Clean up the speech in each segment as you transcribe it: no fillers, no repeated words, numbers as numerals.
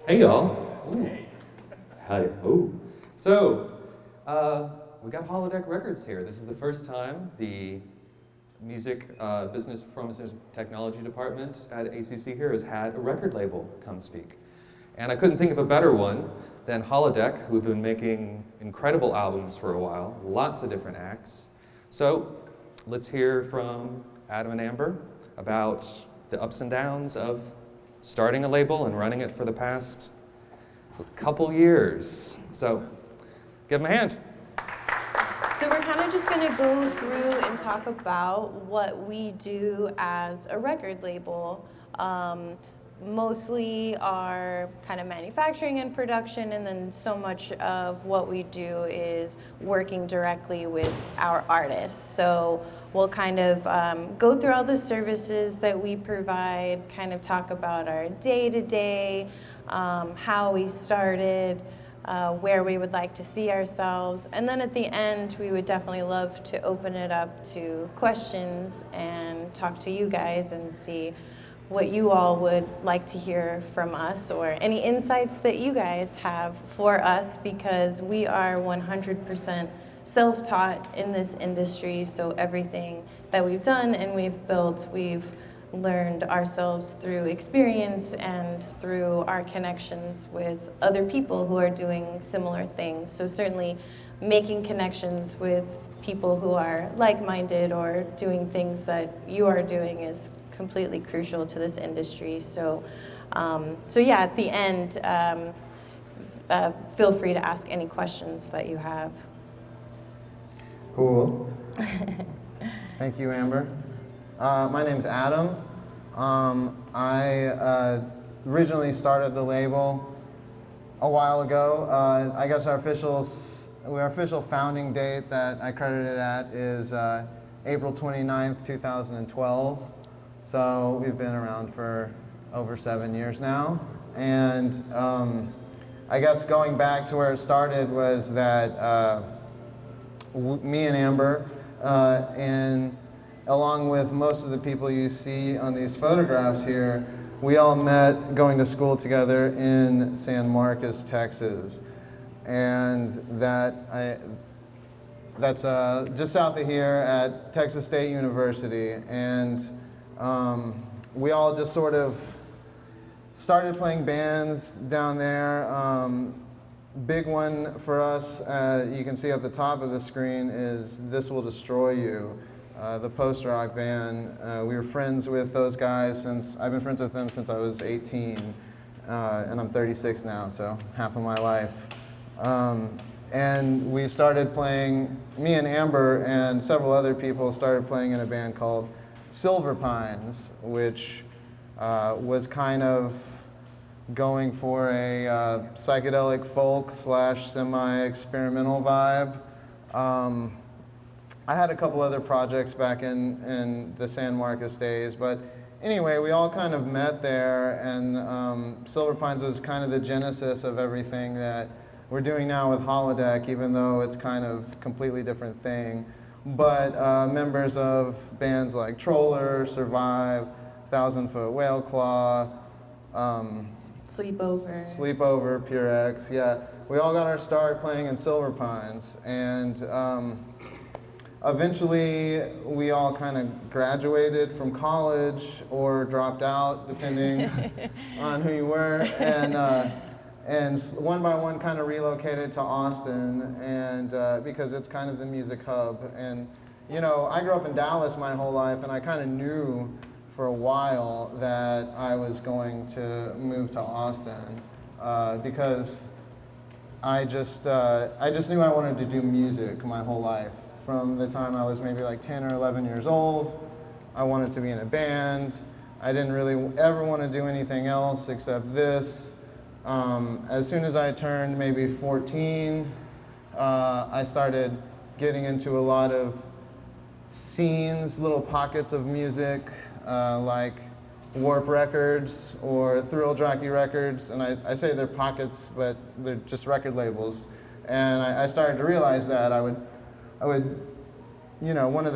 Hey y'all. Ooh. Hi. Oh. So, we got Holodeck Records here. This is the first time the Music Business Performance and Technology Department at ACC here has had a record label come speak. And I couldn't think of a better one than Holodeck, who've been making incredible albums for a while, lots of different acts. So, let's hear from Adam and Amber about the ups and downs of starting a label and running it for the past couple years. So, give them a hand. So we're kind of just going to go through and talk about what we do as a record label. Mostly our kind of manufacturing and production, and then so much of what we do is working directly with our artists. So we'll kind of go through all the services that we provide, kind of talk about our day-to-day, how we started, where we would like to see ourselves. And then at the end, we would definitely love to open it up to questions and talk to you guys and see what you all would like to hear from us, or any insights that you guys have for us, because we are 100% self-taught in this industry. So everything that we've done and we've built, we've learned ourselves through experience and through our connections with other people who are doing similar things. So certainly making connections with people who are like-minded or doing things that you are doing is completely crucial to this industry. So yeah, at the end, feel free to ask any questions that you have. Cool. Thank you, Amber. My name's Adam. I originally started the label a while ago. I guess our official founding date that I credited it at is April 29th, 2012. So we've been around for over 7 years now. And I guess going back to where it started was that me and Amber, and along with most of the people you see on these photographs here, we all met going to school together in San Marcos, Texas. And that's just south of here at Texas State University. And we all just sort of started playing bands down there. Big one for us, you can see at the top of the screen, is This Will Destroy You, the post-rock band. We were friends with those guys since, I've been friends with them since I was 18, and I'm 36 now, so half of my life. And we started playing, me and Amber and several other people started playing in a band called Silver Pines, which was kind of going for a psychedelic folk / semi-experimental vibe. I had a couple other projects back in the San Marcos days, but anyway, we all kind of met there, and Silver Pines was kind of the genesis of everything that we're doing now with Holodeck, even though it's kind of a completely different thing. But members of bands like Troller, Survive, 1,000 Foot Whale Claw, Sleepover, Pure X, yeah. We all got our start playing in Silver Pines, and eventually we all kind of graduated from college or dropped out, depending on who you were, and one by one kind of relocated to Austin, and because it's kind of the music hub. And you know, I grew up in Dallas my whole life, and I kind of knew for a while that I was going to move to Austin because I just knew I wanted to do music my whole life. From the time I was maybe like 10 or 11 years old, I wanted to be in a band. I didn't really ever want to do anything else except this. As soon as I turned maybe 14, I started getting into a lot of scenes, little pockets of music, like Warp Records or Thrill Jockey Records, and I say they're pockets, but they're just record labels. And I started to realize that I would one of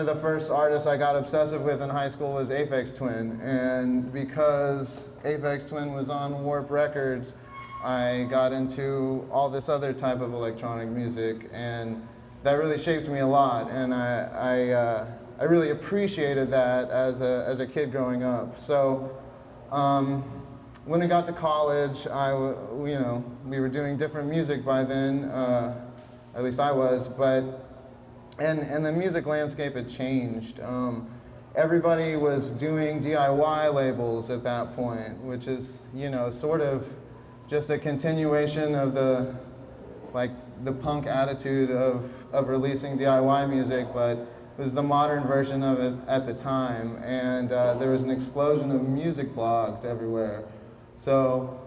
the first artists I got obsessive with in high school was Aphex Twin, and because Aphex Twin was on Warp Records, I got into all this other type of electronic music, and that really shaped me a lot, and I really appreciated that as a kid growing up. So when I got to college, we were doing different music by then, at least I was, and the music landscape had changed. Everybody was doing DIY labels at that point, which is, sort of just a continuation of the punk attitude of releasing DIY music, but it was the modern version of it at the time, and there was an explosion of music blogs everywhere. So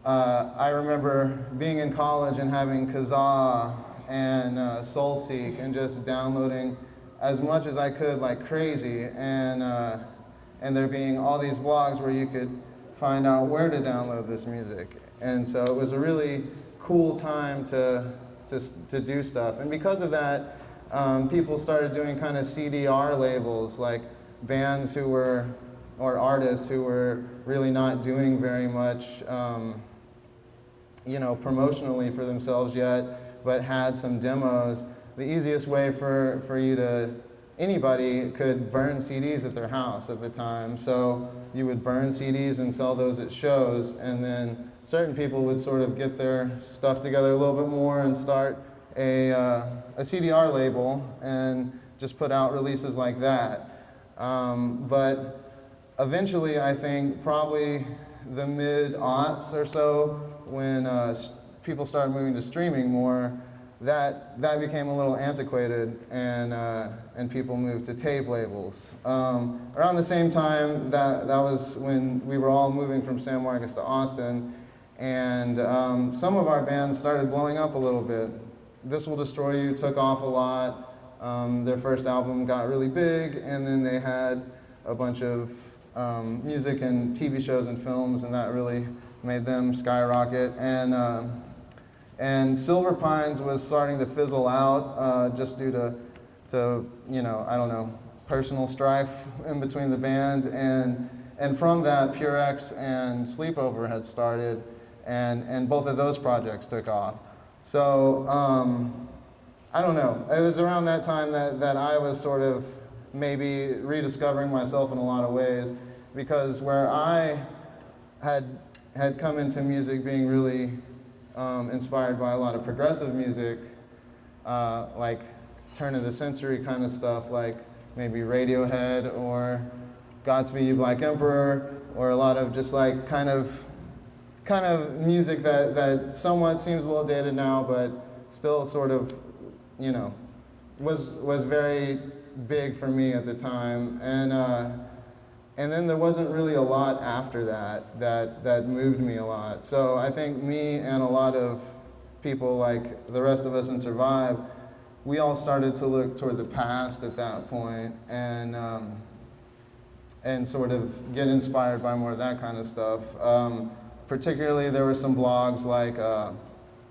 I remember being in college and having Kazaa and SoulSeek and just downloading as much as I could like crazy, and there being all these blogs where you could find out where to download this music. And so it was a really cool time to do stuff. And because of that, people started doing kind of CDR labels, like bands or artists who were really not doing very much, promotionally for themselves yet, but had some demos. The easiest way for anybody could burn CDs at their house at the time. So you would burn CDs and sell those at shows, and then certain people would sort of get their stuff together a little bit more and start a CDR label and just put out releases like that. But eventually, I think probably the mid-aughts or so, when people started moving to streaming more, that became a little antiquated, and people moved to tape labels. Around the same time, that was when we were all moving from San Marcos to Austin, and some of our bands started blowing up a little bit. This Will Destroy You took off a lot. Their first album got really big, and then they had a bunch of music and TV shows and films, and that really made them skyrocket. And Silver Pines was starting to fizzle out just due to personal strife in between the band. And from that, Pure X and Sleepover had started, and both of those projects took off. So I don't know. It was around that time that I was sort of maybe rediscovering myself in a lot of ways, because where I had come into music being really inspired by a lot of progressive music, like turn of the century kind of stuff, like maybe Radiohead or Godspeed You Black Emperor, or a lot of just like kind of music that somewhat seems a little dated now, but still sort of, was very big for me at the time. And then there wasn't really a lot after that moved me a lot. So I think me and a lot of people like the rest of us in Survive, we all started to look toward the past at that point, and sort of get inspired by more of that kind of stuff. Particularly, there were some blogs like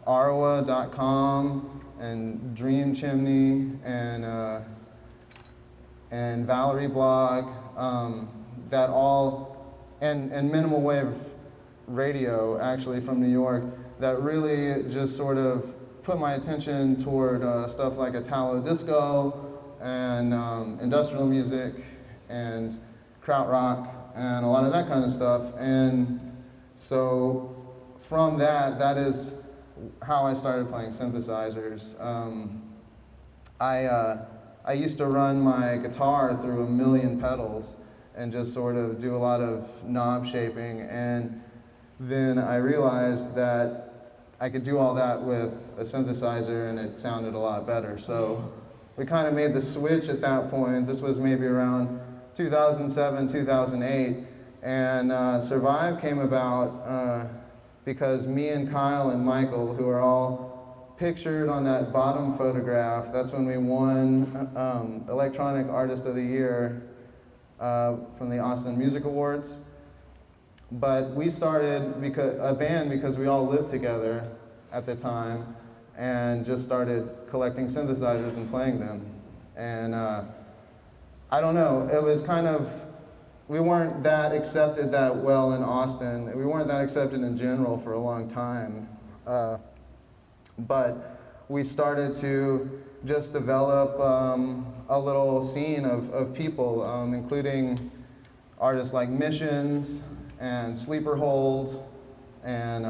Arwa.com and Dream Chimney and Valerie blog. That all, and Minimal Wave Radio, actually, from New York, that really just sort of put my attention toward stuff like Italo disco and industrial music and krautrock and a lot of that kind of stuff. And so from that is how I started playing synthesizers. I used to run my guitar through a million pedals and just sort of do a lot of knob shaping, and then I realized that I could do all that with a synthesizer and it sounded a lot better. So we kind of made the switch at that point. This was maybe around 2007, 2008, and Survive came about because me and Kyle and Michael, who are all pictured on that bottom photograph, that's when we won Electronic Artist of the Year from the Austin Music Awards. But we started a band because we all lived together at the time and just started collecting synthesizers and playing them. And I don't know, it was kind of, we weren't that accepted that well in Austin. We weren't that accepted in general for a long time. But we started to just develop a little scene of people, including artists like Missions and Sleeper Hold and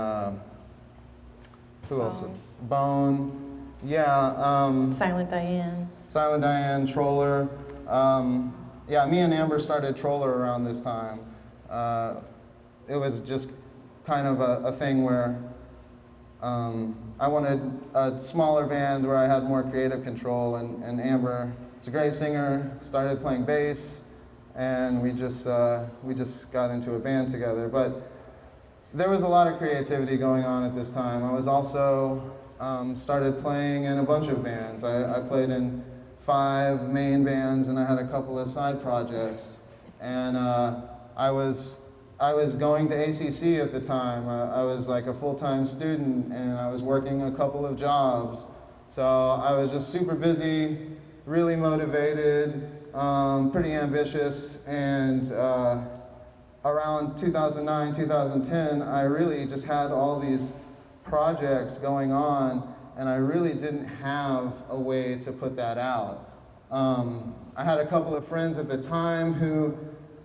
who else? Bone. Yeah. Silent Diane. Silent Diane, Troller. Yeah, me and Amber started Troller around this time. It was just kind of a thing where I wanted a smaller band where I had more creative control, and Amber is a great singer, started playing bass, and we just got into a band together. But there was a lot of creativity going on at this time. I was also started playing in a bunch of bands. I played in 5 main bands, and I had a couple of side projects. And I was going to ACC at the time. I was like a full-time student, and I was working a couple of jobs. So I was just super busy, really motivated, pretty ambitious, and around 2009, 2010, I really just had all these projects going on, and I really didn't have a way to put that out. I had a couple of friends at the time who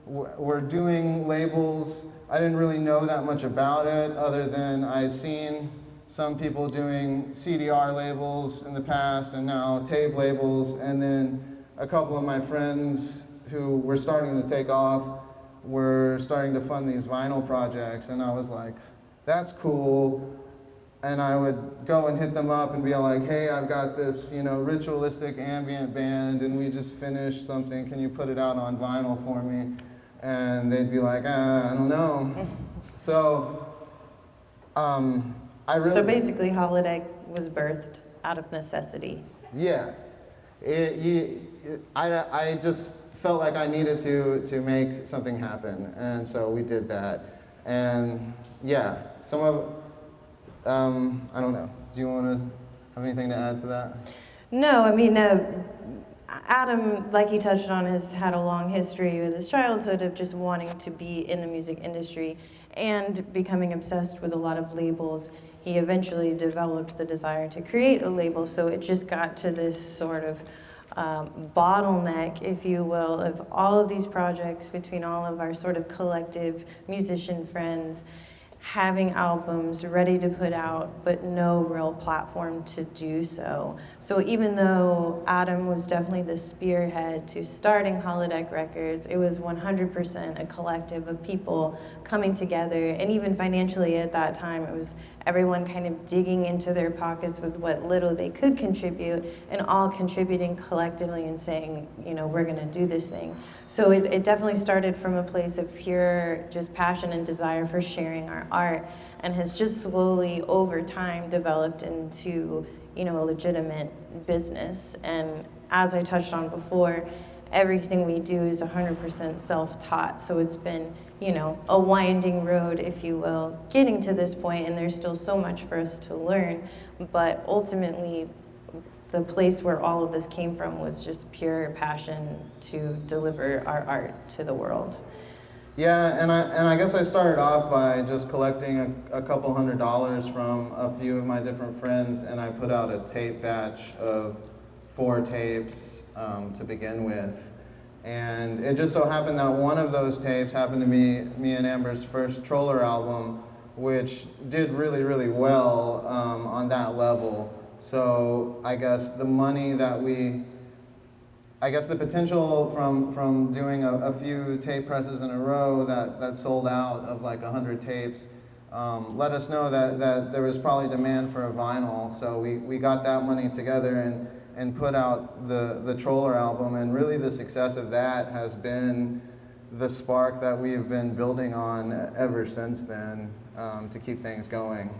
were doing labels. I didn't really know that much about it, other than I'd seen some people doing CDR labels in the past and now tape labels, and then a couple of my friends who were starting to take off were starting to fund these vinyl projects, and I was like, that's cool. And I would go and hit them up and be like, hey, I've got this, ritualistic ambient band, and we just finished something. Can you put it out on vinyl for me? And they'd be like, I don't know. So, So basically, Holodeck was birthed out of necessity. Yeah. I just felt like I needed to make something happen, and so we did that. And yeah, some of I don't know. Do you want to have anything to add to that? No, I mean, Adam, like he touched on, has had a long history with his childhood of just wanting to be in the music industry and becoming obsessed with a lot of labels. He eventually developed the desire to create a label, so it just got to this sort of bottleneck, if you will, of all of these projects between all of our sort of collective musician friends, having albums ready to put out, but no real platform to do so. So even though Adam was definitely the spearhead to starting Holodeck Records, it was 100% a collective of people coming together, and even financially at that time, it was everyone kind of digging into their pockets with what little they could contribute, and all contributing collectively and saying, we're gonna do this thing. So it definitely started from a place of pure just passion and desire for sharing our art, and has just slowly over time developed into a legitimate business. And as I touched on before, everything we do is 100% self-taught. So it's been a winding road, if you will, getting to this point, and there's still so much for us to learn. But ultimately, the place where all of this came from was just pure passion to deliver our art to the world. Yeah, and I guess I started off by just collecting a couple $100 from a few of my different friends, and I put out a tape batch of 4 tapes to begin with. And it just so happened that one of those tapes happened to be me and Amber's first Troller album, which did really, really well on that level. So I guess the money that the potential from doing a few tape presses in a row that sold out of like 100 tapes let us know that there was probably demand for a vinyl. So we got that money together and put out the Troller album, and really the success of that has been the spark that we've been building on ever since then to keep things going.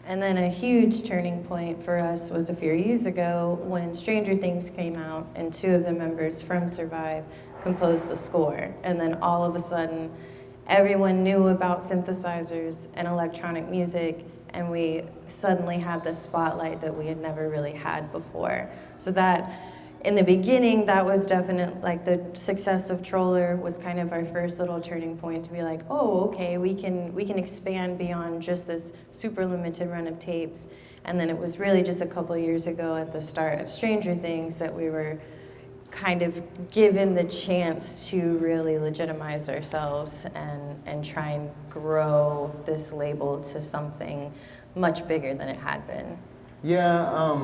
And then a huge turning point for us was a few years ago when Stranger Things came out, and 2 of the members from Survive composed the score. And then all of a sudden, everyone knew about synthesizers and electronic music, and we suddenly had the spotlight that we had never really had before. So that in the beginning, that was definitely, like, the success of Troller was kind of our first little turning point to be like, oh, okay, we can expand beyond just this super limited run of tapes. And then it was really just a couple of years ago at the start of Stranger Things that we were kind of given the chance to really legitimize ourselves and try and grow this label to something much bigger than it had been. Yeah,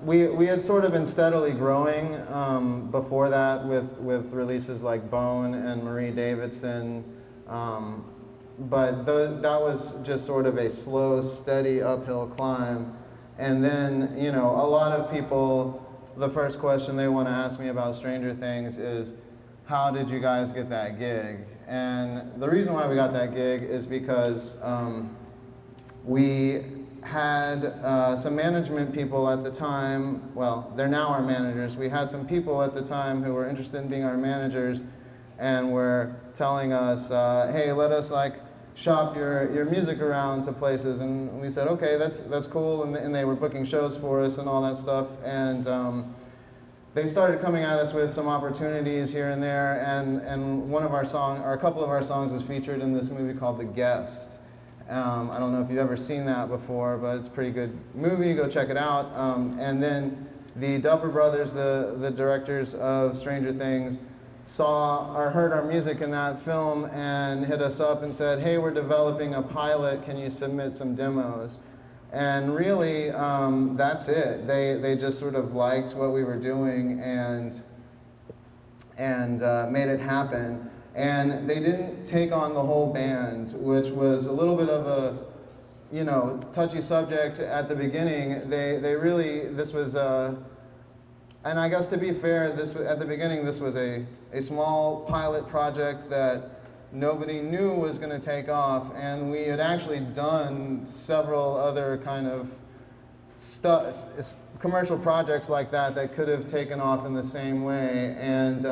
we had sort of been steadily growing before that with releases like Bone and Marie Davidson, but that was just sort of a slow, steady uphill climb. And then, you know, a lot of people, the first question they want to ask me about Stranger Things is, how did you guys get that gig? And the reason why we got that gig is because we had some management people at the time, well, they're now our managers. We had some people at the time who were interested in being our managers and were telling us, hey, let us like shop your music around to places. And we said, okay, that's cool. And they were booking shows for us and all that stuff. And they started coming at us with some opportunities here and there. And one of our songs, or a couple of our songs, was featured in this movie called The Guest. I don't know if you've ever seen that before, but it's a pretty good movie. Go check it out. And then the Duffer Brothers, the directors of Stranger Things, saw or heard our music in that film and hit us up and said, hey, we're developing a pilot. Can you submit some demos? And really, that's it. They just sort of liked what we were doing and made it happen. And they didn't take on the whole band, which was a little bit of a, you know, touchy subject at the beginning. They really, this was, and I guess to be fair, at the beginning this was a small pilot project that nobody knew was going to take off, and we had actually done several other kind of stuff, commercial projects like that could have taken off in the same way. And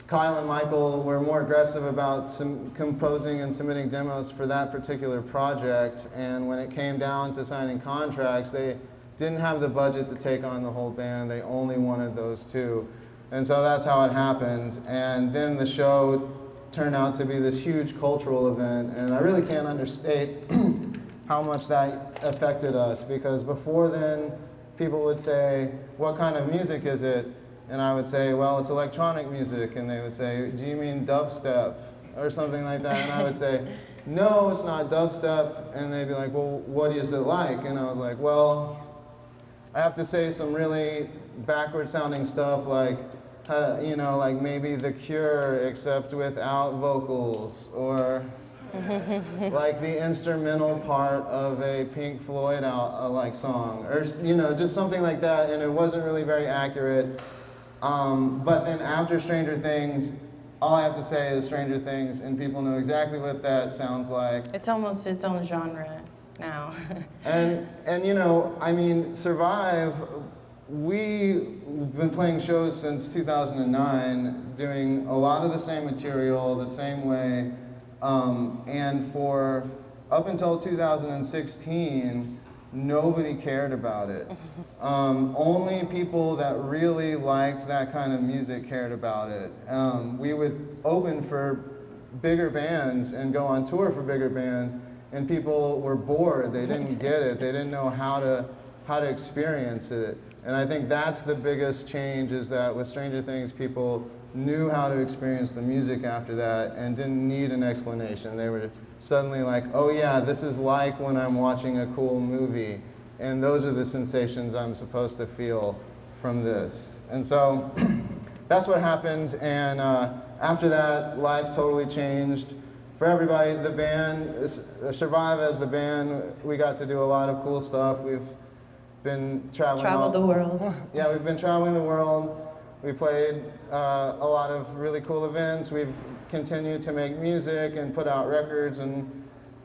Kyle and Michael were more aggressive about composing and submitting demos for that particular project, and when it came down to signing contracts, they didn't have the budget to take on the whole band. They only wanted those two. And so that's how it happened. And then the show turned out to be this huge cultural event, and I really can't understate how much that affected us, because before then, people would say, what kind of music is it? And I would say, well, it's electronic music. And they would say, do you mean dubstep? Or something like that. And I would say, no, it's not dubstep. And they'd be like, well, what is it like? And I was like, well, I have to say some really backward sounding stuff like, you know, like maybe The Cure except without vocals, or like the instrumental part of a Pink Floyd like song, or, you know, just something like that. And it wasn't really very accurate. But then after Stranger Things, all I have to say is Stranger Things, and people know exactly what that sounds like. It's almost its own genre now. and you know, I mean, Survive, we've been playing shows since 2009, doing a lot of the same material, the same way, and for up until 2016, nobody cared about it. Only people that really liked that kind of music cared about it. We would open for bigger bands and go on tour for bigger bands, and people were bored. They didn't get it. They didn't know how to experience it. And I think that's the biggest change, is that with Stranger Things, people knew how to experience the music after that and didn't need an explanation. They were suddenly like, oh yeah, this is like when I'm watching a cool movie, and those are the sensations I'm supposed to feel from this. And so that's what happened, and after that, life totally changed for everybody. The band, Survive as the band, we got to do a lot of cool stuff. We've been traveled the world. Yeah, we've been traveling the world. We played a lot of really cool events. We've continued to make music and put out records, and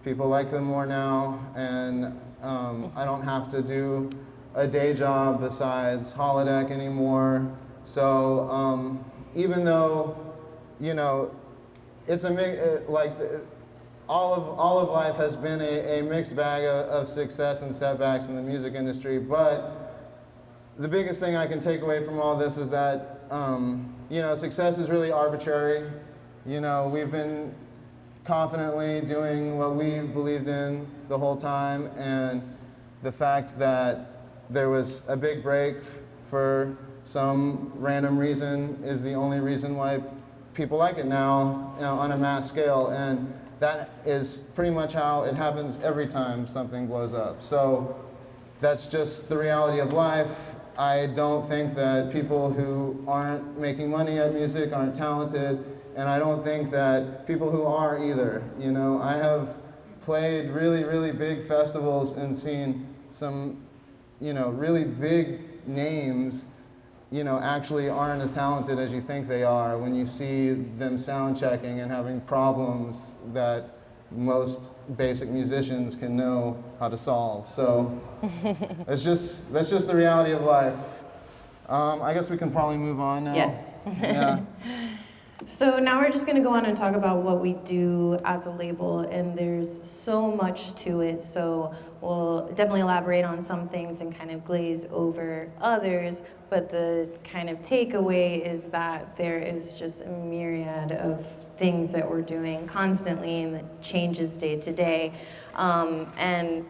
people like them more now. And I don't have to do a day job besides Holodeck anymore. So even though, you know, it's like all of life has been a mixed bag of success and setbacks in the music industry, but the biggest thing I can take away from all this is that, success is really arbitrary. We've been confidently doing what we believed in the whole time, and the fact that there was a big break for some random reason is the only reason why people like it now, on a mass scale, and that is pretty much how it happens every time something blows up. So that's just the reality of life. I don't think that people who aren't making money at music aren't talented, and I don't think that people who are either. I have played really, really big festivals and seen some, really big names, actually aren't as talented as you think they are when you see them sound checking and having problems that most basic musicians can know how to solve. So that's just the reality of life. I guess we can probably move on now. Yes. Yeah. So now we're just going to go on and talk about what we do as a label, and there's so much to it, so we'll definitely elaborate on some things and kind of glaze over others, but the kind of takeaway is that there is just a myriad of things that we're doing constantly and that changes day to day. And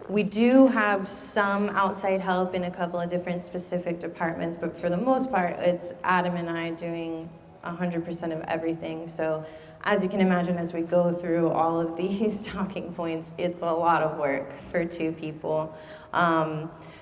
we do have some outside help in a couple of different specific departments, but for the most part, it's Adam and I doing 100% of everything. So as you can imagine, as we go through all of these talking points, it's a lot of work for two people.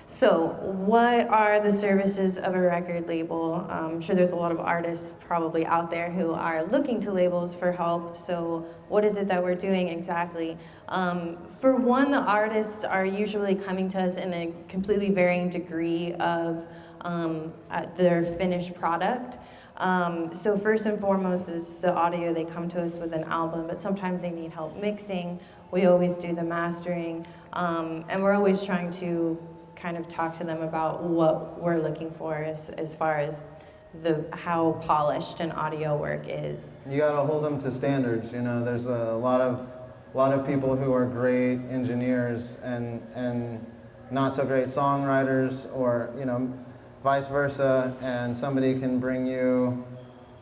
So what are the services of a record label? I'm sure there's a lot of artists probably out there who are looking to labels for help. So what is it that we're doing exactly? For one, the artists are usually coming to us in a completely varying degree of their finished product. So first and foremost is the audio. They come to us with an album, but sometimes they need help mixing. We always do the mastering, and we're always trying to kind of talk to them about what we're looking for as far as how polished an audio work is. You gotta hold them to standards. There's a lot of people who are great engineers and not so great songwriters, or vice versa, and somebody can bring you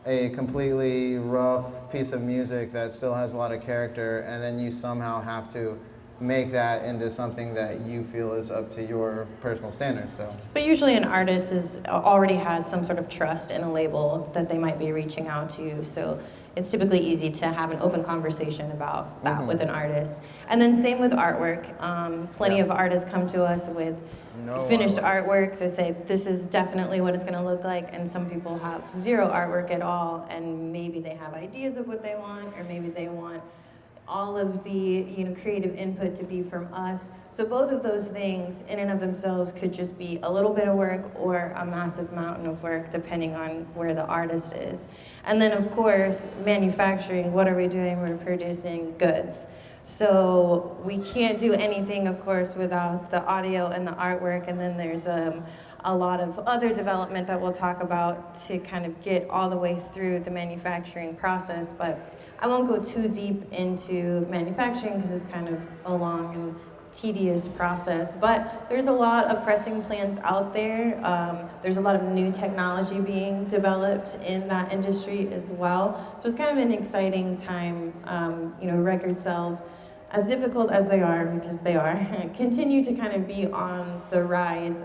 a completely rough piece of music that still has a lot of character, and then you somehow have to make that into something that you feel is up to your personal standards. So, but usually an artist already has some sort of trust in a label that they might be reaching out to, so it's typically easy to have an open conversation about that with an artist. And then same with artwork. Plenty of artists come to us with finished artwork. They say, this is definitely what it's going to look like, and some people have zero artwork at all, and maybe they have ideas of what they want, or maybe they want all of the creative input to be from us. So both of those things in and of themselves could just be a little bit of work or a massive mountain of work, depending on where the artist is. And then of course, manufacturing, what are we doing? We're producing goods. So we can't do anything, of course, without the audio and the artwork, and then there's a lot of other development that we'll talk about to kind of get all the way through the manufacturing process, but I won't go too deep into manufacturing because it's kind of a long and tedious process, but there's a lot of pressing plants out there. There's a lot of new technology being developed in that industry as well. So it's kind of an exciting time. Record sales, as difficult as they are, because they are, continue to kind of be on the rise.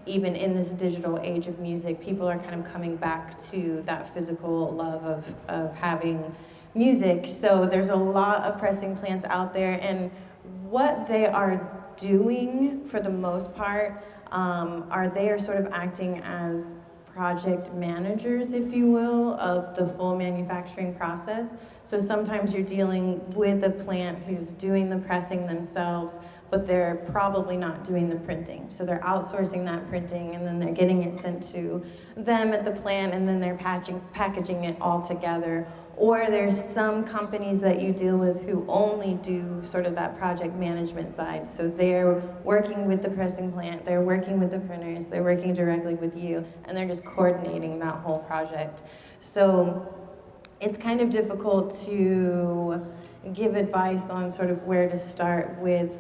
Even in this digital age of music, people are kind of coming back to that physical love of having music. So there's a lot of pressing plants out there, and what they are doing for the most part they are sort of acting as project managers, if you will, of the full manufacturing process. So sometimes you're dealing with a plant who's doing the pressing themselves, but they're probably not doing the printing. So they're outsourcing that printing, and then they're getting it sent to them at the plant, and then they're packaging it all together. Or there's some companies that you deal with who only do sort of that project management side. So they're working with the pressing plant, they're working with the printers, they're working directly with you, and they're just coordinating that whole project. So it's kind of difficult to give advice on sort of where to start with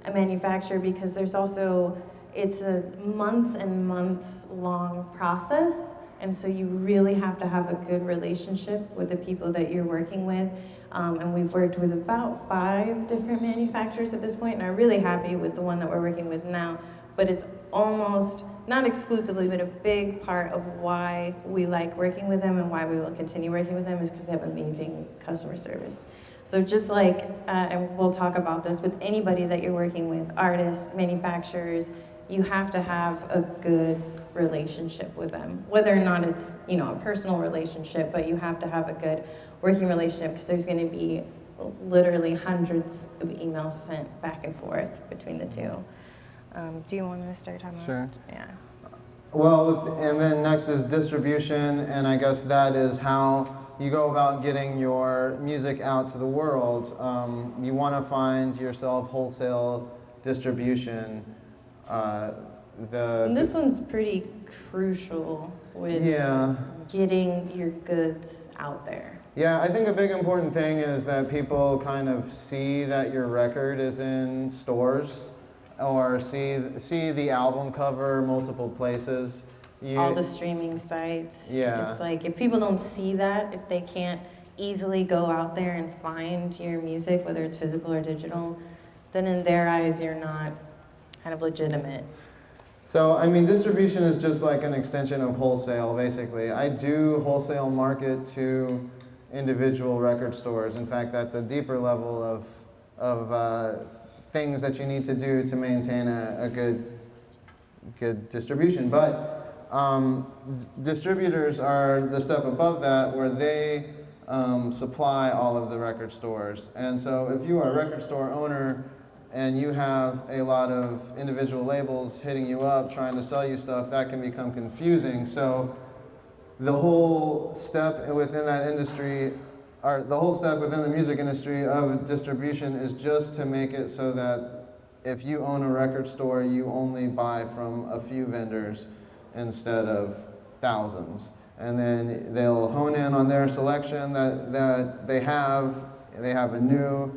a manufacturer, because there's also, it's a months and months long process. And so you really have to have a good relationship with the people that you're working with. And we've worked with about 5 different manufacturers at this point, and I'm really happy with the one that we're working with now. But it's almost, not exclusively, but a big part of why we like working with them and why we will continue working with them is because they have amazing customer service. So just like, and we'll talk about this with anybody that you're working with, artists, manufacturers, you have to have a good relationship with them, whether or not it's, you know, a personal relationship, but you have to have a good working relationship because there's going to be literally hundreds of emails sent back and forth between the two. Do you want to start talking about? Sure. Yeah. Well, and then next is distribution, and I guess that is how you go about getting your music out to the world. You want to find yourself wholesale distribution. And this one's pretty crucial with getting your goods out there. Yeah, I think a big important thing is that people kind of see that your record is in stores or see the album cover multiple places. All the streaming sites. Yeah. It's like if people don't see that, if they can't easily go out there and find your music, whether it's physical or digital, then in their eyes you're not kind of legitimate. So, I mean, distribution is just like an extension of wholesale, basically. I do wholesale market to individual record stores. In fact, that's a deeper level of things that you need to do to maintain a good distribution. But distributors are the step above that, where they supply all of the record stores. And so if you are a record store owner and you have a lot of individual labels hitting you up trying to sell you stuff, that can become confusing. So the whole step within that industry, or the whole step within the music industry of distribution is just to make it so that if you own a record store, you only buy from a few vendors instead of thousands. And then they'll hone in on their selection that they have. They have a new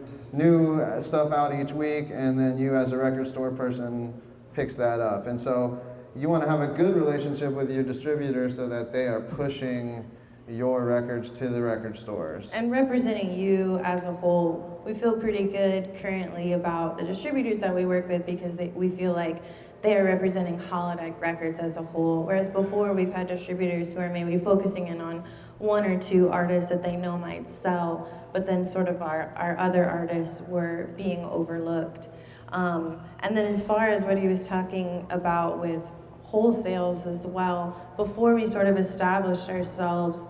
stuff out each week, and then you as a record store person picks that up. And so you want to have a good relationship with your distributor so that they are pushing your records to the record stores. And representing you as a whole, we feel pretty good currently about the distributors that we work with because we feel like they are representing Holodeck Records as a whole, whereas before we've had distributors who are maybe focusing in on 1 or 2 artists that they know might sell, but then sort of our other artists were being overlooked. And then as far as what he was talking about with wholesales as well, before we sort of established ourselves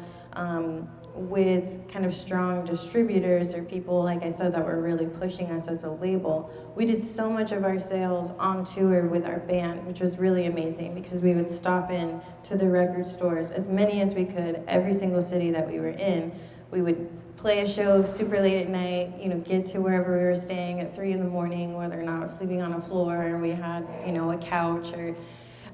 with kind of strong distributors or people, like I said, that were really pushing us as a label, we did so much of our sales on tour with our band, which was really amazing because we would stop in to the record stores, as many as we could, every single city that we were in. We would play a show super late at night, you know, get to wherever we were staying at 3 in the morning, whether or not I was sleeping on a floor or we had, you know, a couch or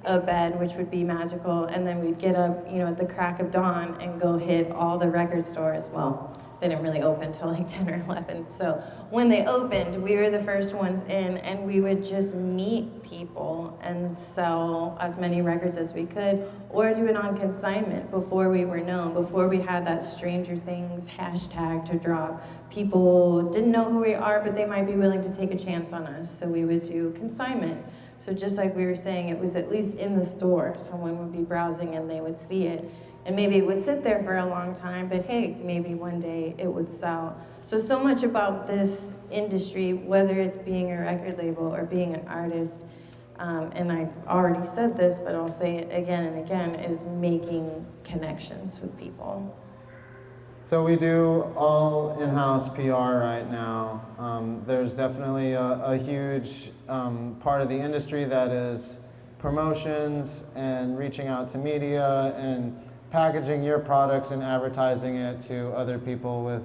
a bed, which would be magical, and then we'd get up, you know, at the crack of dawn and go hit all the record stores. Well, they didn't really open till like 10 or 11. So when they opened, we were the first ones in, and we would just meet people and sell as many records as we could, or do it on consignment before we were known, before we had that Stranger Things hashtag to drop. People didn't know who we are, but they might be willing to take a chance on us, so we would do consignment. So just like we were saying, it was at least in the store. Someone would be browsing and they would see it. And maybe it would sit there for a long time, but hey, maybe one day it would sell. So much about this industry, whether it's being a record label or being an artist, and I already said this, but I'll say it again and again, is making connections with people. So we do all in-house PR right now. There's definitely a huge part of the industry that is promotions and reaching out to media and packaging your products and advertising it to other people with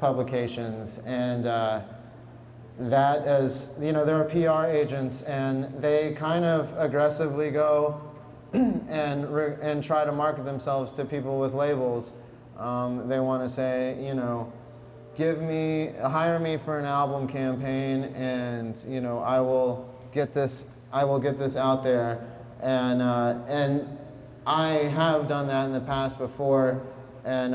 publications. And that is, you know, there are PR agents and they kind of aggressively go and try to market themselves to people with labels. They want to say, you know, hire me for an album campaign, and, you know, I will get this I will get this out there, and I have done that in the past before, and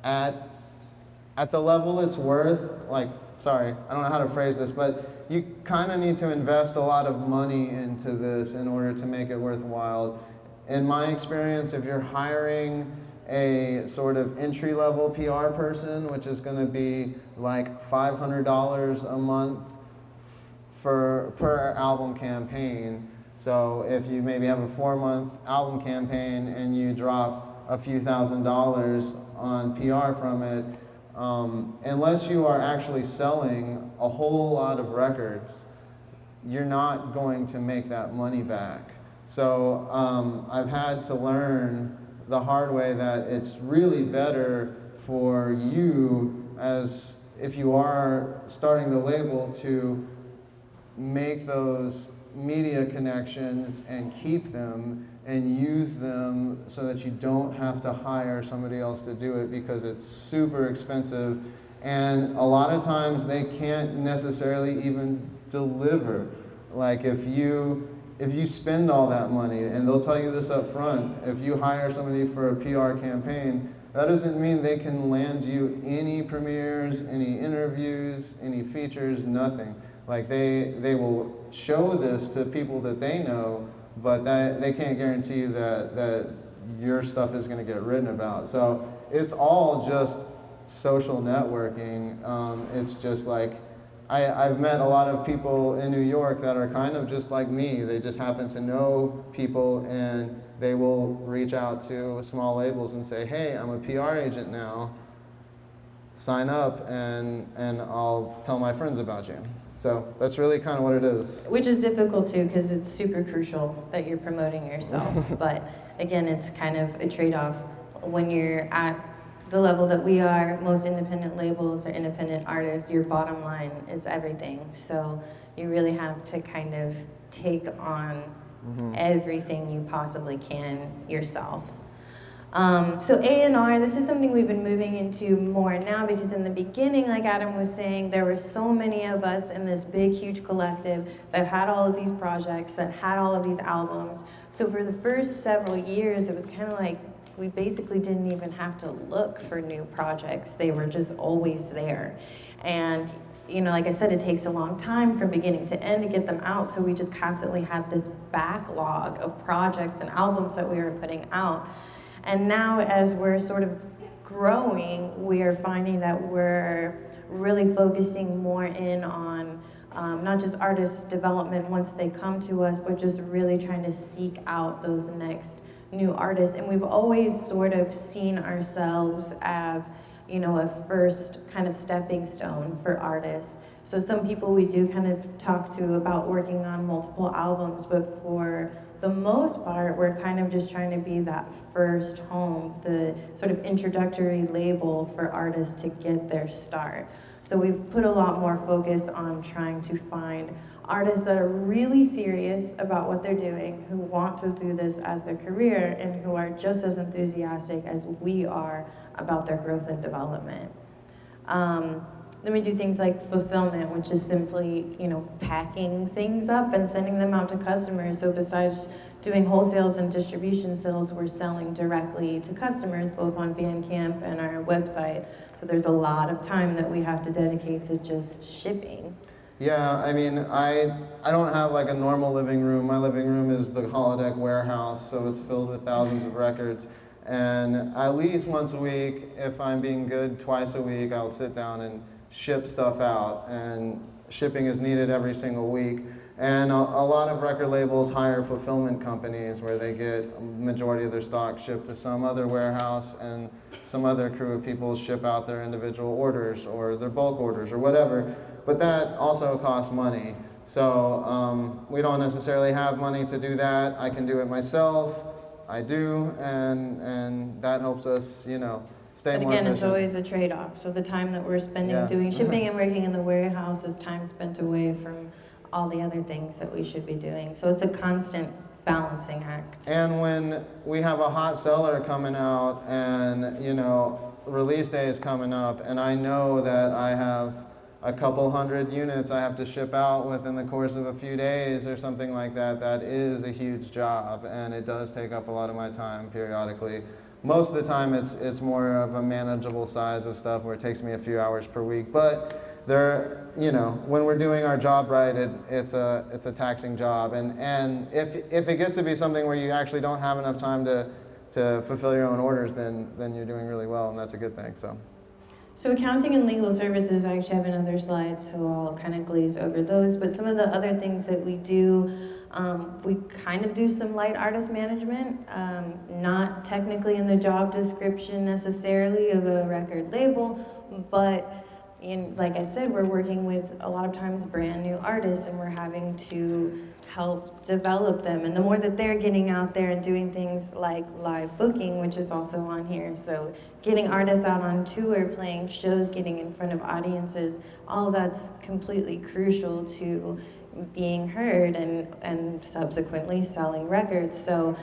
at the level it's worth, like, sorry, I don't know how to phrase this, but you kind of need to invest a lot of money into this in order to make it worthwhile. In my experience, if you're hiring a sort of entry-level PR person, which is going to be like $500 a month per album campaign. So if you maybe have a 4-month album campaign and you drop a few $1,000s on PR from it, unless you are actually selling a whole lot of records, you're not going to make that money back. So I've had to learn the hard way that it's really better for you, as if you are starting the label, to make those media connections and keep them and use them so that you don't have to hire somebody else to do it, because it's super expensive, and a lot of times they can't necessarily even deliver. Like if you spend all that money, and they'll tell you this up front, if you hire somebody for a PR campaign, that doesn't mean they can land you any premieres, any interviews, any features, nothing. Like they will show this to people that they know, but they can't guarantee you that your stuff is going to get written about. So it's all just social networking. It's just like, I've met a lot of people in New York that are kind of just like me. They just happen to know people, and they will reach out to small labels and say, hey, I'm a PR agent now. Sign up, and I'll tell my friends about you. So that's really kind of what it is. Which is difficult too, because it's super crucial that you're promoting yourself. But again, it's kind of a trade-off. When you're at the level that we are, most independent labels or independent artists, your bottom line is everything. So you really have to kind of take on everything you possibly can yourself. So A&R, this is something we've been moving into more now, because in the beginning, like Adam was saying, there were so many of us in this big, huge collective that had all of these projects, that had all of these albums. So for the first several years, it was kind of like we basically didn't even have to look for new projects. They were just always there. And you know, like I said, it takes a long time from beginning to end to get them out, so we just constantly had this backlog of projects and albums that we were putting out. And now, as we're sort of growing, we are finding that we're really focusing more in on not just artist development once they come to us, but just really trying to seek out those next new artists. And we've always sort of seen ourselves as, you know, a first kind of stepping stone for artists. So some people we do kind of talk to about working on multiple albums, but for the most part, we're kind of just trying to be that first home, the sort of introductory label for artists to get their start. So we've put a lot more focus on trying to find artists that are really serious about what they're doing, who want to do this as their career, and who are just as enthusiastic as we are about their growth and development. Then we do things like fulfillment, which is simply, you know, packing things up and sending them out to customers. So besides doing wholesales and distribution sales, we're selling directly to customers, both on Bandcamp and our website. So there's a lot of time that we have to dedicate to just shipping. Yeah, I mean, I don't have like a normal living room. My living room is the Holodeck warehouse, so it's filled with thousands of records. And at least once a week, if I'm being good, twice a week, I'll sit down and ship stuff out, and shipping is needed every single week. And a lot of record labels hire fulfillment companies where they get a majority of their stock shipped to some other warehouse, and some other crew of people ship out their individual orders or their bulk orders or whatever. But that also costs money. So we don't necessarily have money to do that. I can do it myself. I do, and that helps us, you know, stay more efficient. But again, it's always a trade-off. So the time that we're spending doing shipping and working in the warehouse is time spent away from all the other things that we should be doing. So it's a constant balancing act. And when we have a hot seller coming out, and, you know, release day is coming up, and I know that I have a couple hundred units I have to ship out within the course of a few days or something like that, that is a huge job, and it does take up a lot of my time periodically. Most of the time it's more of a manageable size of stuff where it takes me a few hours per week, but there, you know, when we're doing our job right, it's a taxing job, and if it gets to be something where you actually don't have enough time to fulfill your own orders, then you're doing really well, and that's a good thing. So accounting and legal services, I actually have another slide, so I'll kind of glaze over those. But some of the other things that we do, we kind of do some light artist management, not technically in the job description necessarily of a record label, but like I said, we're working with a lot of times brand new artists, and we're having to help develop them. And the more that they're getting out there and doing things like live booking, which is also on here, so getting artists out on tour, playing shows, getting in front of audiences, all that's completely crucial to being heard and subsequently selling records. So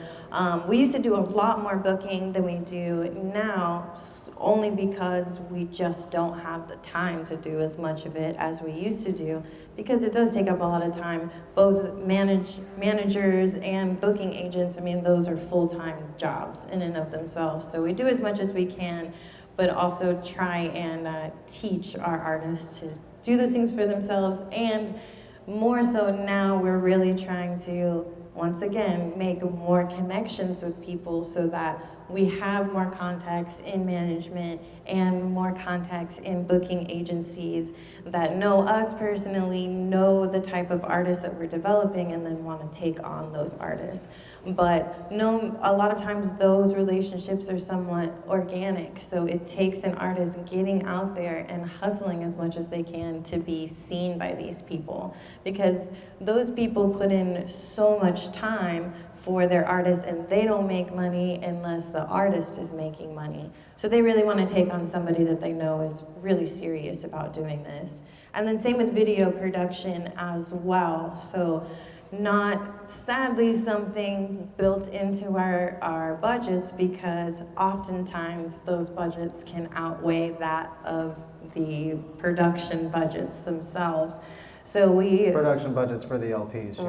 we used to do a lot more booking than we do now, only because we just don't have the time to do as much of it as we used to do, because it does take up a lot of time. Both managers and booking agents, I mean, those are full-time jobs in and of themselves. So we do as much as we can, but also try and teach our artists to do those things for themselves. And more so now, we're really trying to, once again, make more connections with people so that we have more contacts in management and more contacts in booking agencies that know us personally, know the type of artists that we're developing, and then want to take on those artists. But no, a lot of times those relationships are somewhat organic, so it takes an artist getting out there and hustling as much as they can to be seen by these people, because those people put in so much time for their artists, and they don't make money unless the artist is making money. So they really want to take on somebody that they know is really serious about doing this. And then same with video production as well. So not, sadly, something built into our budgets, because oftentimes those budgets can outweigh that of the production budgets themselves. So production budgets for the LPs.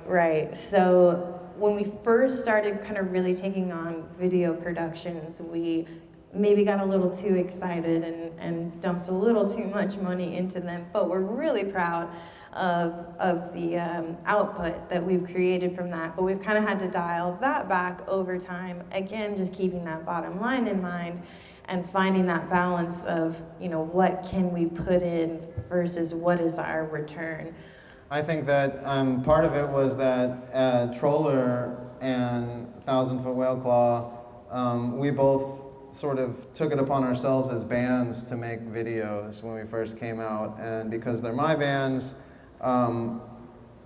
Right. So when we first started kind of really taking on video productions, we maybe got a little too excited and dumped a little too much money into them, but we're really proud of the output that we've created from that. But we've kind of had to dial that back over time, again, just keeping that bottom line in mind and finding that balance of, you know, what can we put in versus what is our return. I think that part of it was that Troller and 1,000 Foot Whale Claw, we both sort of took it upon ourselves as bands to make videos when we first came out, and because they're my bands,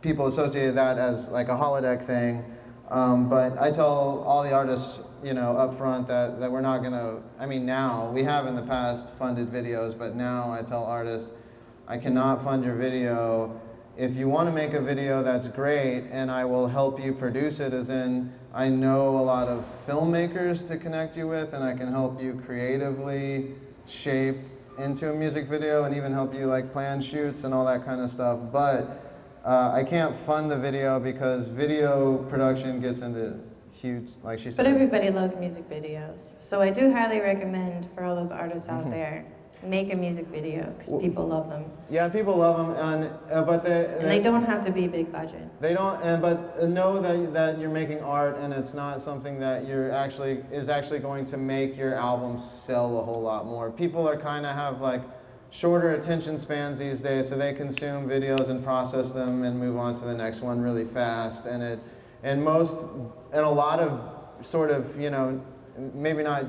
people associated that as like a holodeck thing. But I tell all the artists, you know, up front that we're not gonna, I mean, now, we have in the past funded videos, but now I tell artists, I cannot fund your video. If you want to make a video, that's great, and I will help you produce it, as in, I know a lot of filmmakers to connect you with, and I can help you creatively shape into a music video and even help you like plan shoots and all that kind of stuff. But I can't fund the video because video production gets into huge, like she said. But everybody loves music videos. So I do highly recommend for all those artists out there, make a music video, because people love them. Yeah, people love them, but they don't have to be big budget. They don't, but know that you're making art, and it's not something that is actually going to make your album sell a whole lot more. People are kind of have like shorter attention spans these days, so they consume videos and process them and move on to the next one really fast. And a lot of sort of, you know, maybe not.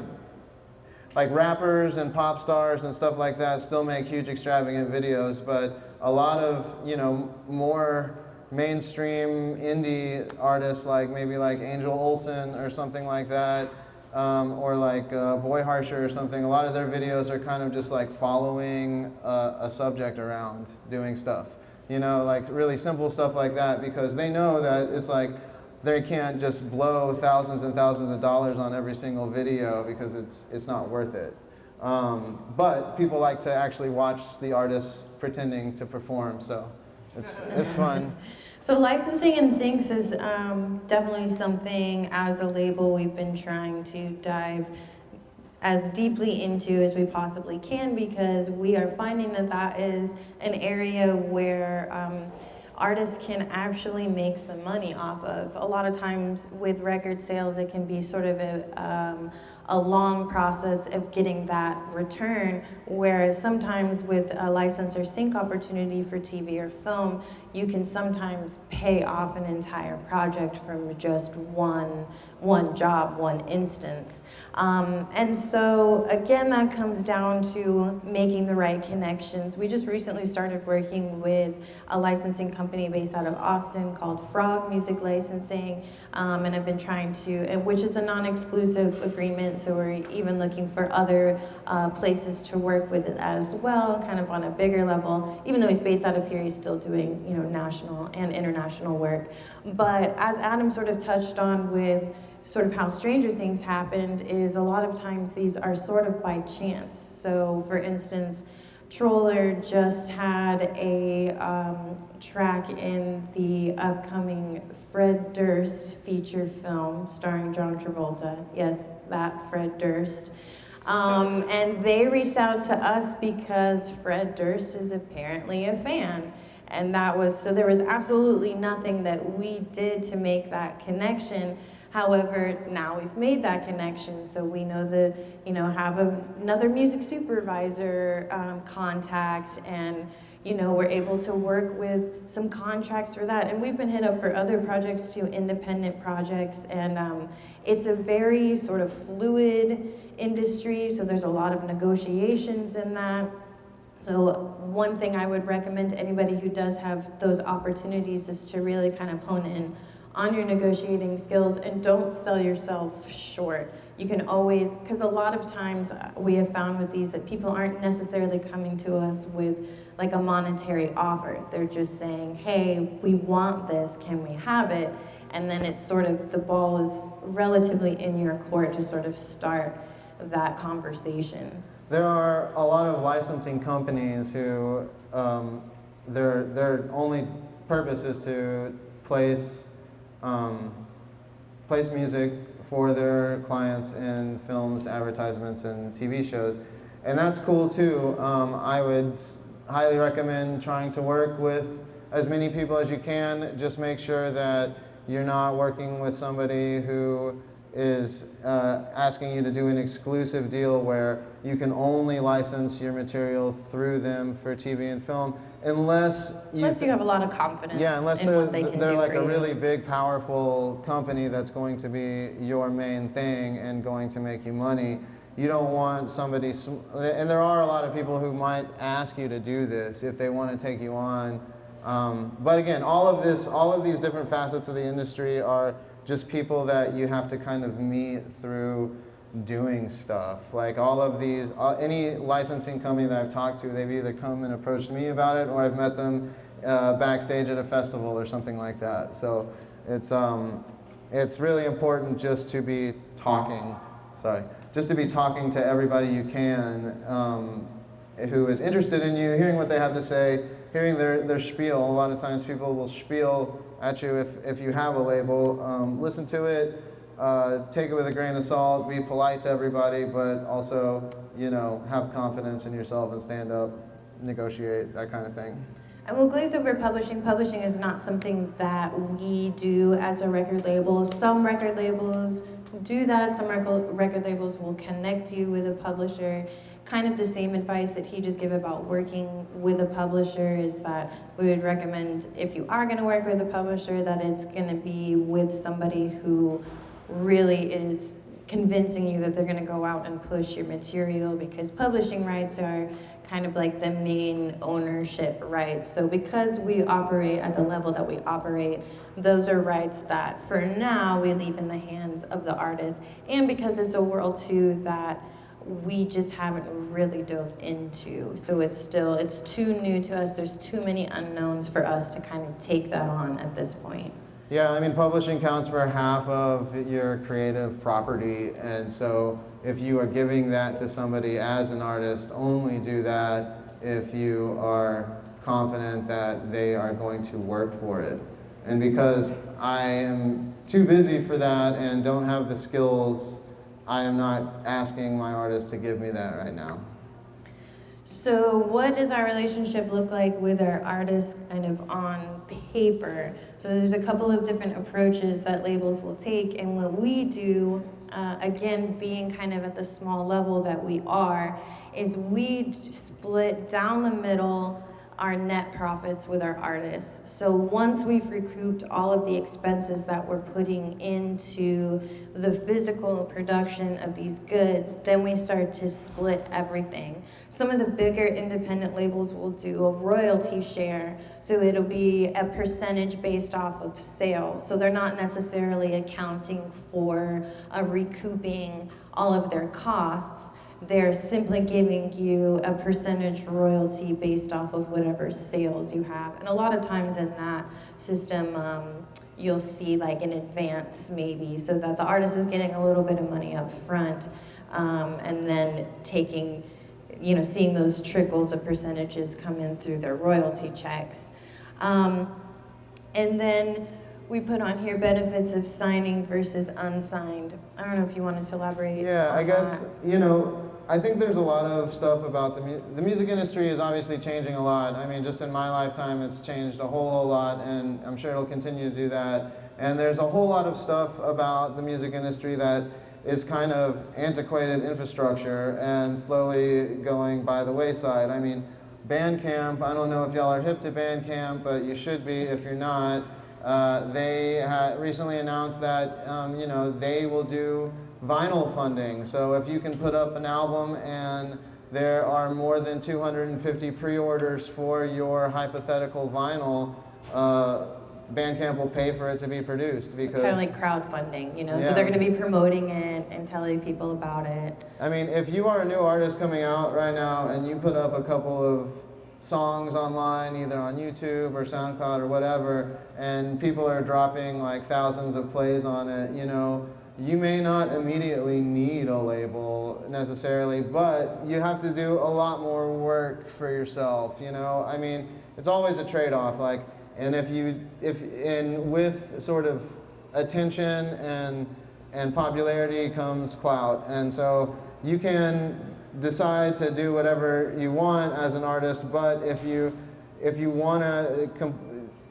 Like rappers and pop stars and stuff like that still make huge extravagant videos, but a lot of, you know, more mainstream indie artists like maybe like Angel Olsen or something like that, or like Boy Harsher or something, a lot of their videos are kind of just like following a subject around doing stuff. You know, like really simple stuff like that, because they know that it's like, they can't just blow thousands and thousands of dollars on every single video because it's not worth it. But people like to actually watch the artists pretending to perform, so it's fun. So licensing and syncs is definitely something as a label we've been trying to dive as deeply into as we possibly can, because we are finding that that is an area where artists can actually make some money off of. A lot of times with record sales, it can be sort of a long process of getting that return, whereas sometimes with a license or sync opportunity for TV or film, you can sometimes pay off an entire project from just one job, one instance. And so again, that comes down to making the right connections. We just recently started working with a licensing company based out of Austin called Frog Music Licensing, and I've been trying to, which is a non-exclusive agreement, so we're even looking for other places to work with it as well, kind of on a bigger level. Even though he's based out of here, he's still doing, you know, national and international work. But as Adam sort of touched on with sort of how Stranger Things happened, is a lot of times these are sort of by chance. So for instance, Troller just had a track in the upcoming Fred Durst feature film starring John Travolta. Yes, that Fred Durst. And they reached out to us because Fred Durst is apparently a fan. And that was, so there was absolutely nothing that we did to make that connection. However, now we've made that connection, so we know the, you know, have another music supervisor contact, and, you know, we're able to work with some contracts for that. And we've been hit up for other projects too, independent projects, and it's a very sort of fluid industry, so there's a lot of negotiations in that. So one thing I would recommend to anybody who does have those opportunities is to really kind of hone in on your negotiating skills and don't sell yourself short. You can always, because a lot of times we have found with these that people aren't necessarily coming to us with like a monetary offer. They're just saying, hey, we want this, can we have it? And then it's sort of, the ball is relatively in your court to sort of start that conversation. There are a lot of licensing companies who their only purpose is to place music for their clients in films, advertisements, and TV shows. And that's cool too. I would highly recommend trying to work with as many people as you can. Just make sure that you're not working with somebody who is asking you to do an exclusive deal where you can only license your material through them for TV and film, unless you have a lot of confidence. Yeah, unless in what they can they're do like for a you. really big, powerful company that's going to be your main thing and going to make you money. You don't want somebody, and there are a lot of people who might ask you to do this if they want to take you on. But again, all of these different facets of the industry are just people that you have to kind of meet through doing stuff. Like all of these, any licensing company that I've talked to, they've either come and approached me about it, or I've met them backstage at a festival or something like that. So it's really important just to be talking. Just to be talking to everybody you can who is interested in you, hearing what they have to say, hearing their spiel. A lot of times people will spiel at you if you have a label. Listen to it, take it with a grain of salt, be polite to everybody, but also, you know, have confidence in yourself and stand up, negotiate, that kind of thing. And we'll glaze over publishing. Publishing is not something that we do as a record label. Some record labels do that. Some record labels will connect you with a publisher. Kind of the same advice that he just gave about working with a publisher is that we would recommend, if you are going to work with a publisher, that it's going to be with somebody who really is convincing you that they're going to go out and push your material, because publishing rights are kind of like the main ownership rights. So because we operate at the level that we operate, those are rights that for now we leave in the hands of the artist. And because it's a world too that we just haven't really dove into. So it's too new to us. There's too many unknowns for us to kind of take that on at this point. Yeah, I mean, publishing counts for half of your creative property, and so if you are giving that to somebody as an artist, only do that if you are confident that they are going to work for it. And because I am too busy for that and don't have the skills, I am not asking my artist to give me that right now. So what does our relationship look like with our artists kind of on paper? So there's a couple of different approaches that labels will take, and what we do, again, being kind of at the small level that we are, is we split down the middle our net profits with our artists. So once we've recouped all of the expenses that we're putting into the physical production of these goods, then we start to split everything. Some of the bigger independent labels will do a royalty share, so it'll be a percentage based off of sales. So they're not necessarily accounting for recouping all of their costs. They're simply giving you a percentage royalty based off of whatever sales you have. And a lot of times in that system, you'll see like an advance maybe, so that the artist is getting a little bit of money up front, and then taking, seeing those trickles of percentages come in through their royalty checks. And then we put on here benefits of signing versus unsigned. I don't know if you wanted to elaborate. Yeah, on I guess, that. I think there's a lot of stuff about the music industry is obviously changing a lot. I mean, just in my lifetime, it's changed a whole lot, and I'm sure it'll continue to do that. And there's a whole lot of stuff about the music industry that is kind of antiquated infrastructure and slowly going by the wayside. I mean, Bandcamp, I don't know if y'all are hip to Bandcamp, but you should be if you're not. They recently announced that, they will do vinyl funding. So if you can put up an album and there are more than 250 pre-orders for your hypothetical vinyl, Bandcamp will pay for it to be produced, because kind of like crowdfunding, Yeah. So they're going to be promoting it and telling people about it. I mean, if you are a new artist coming out right now and you put up a couple of songs online, either on YouTube or SoundCloud or whatever, and people are dropping like thousands of plays on it, you may not immediately need a label necessarily, but you have to do a lot more work for yourself, I mean, it's always a trade-off, and with sort of attention and popularity comes clout, and so you can decide to do whatever you want as an artist, but if you want to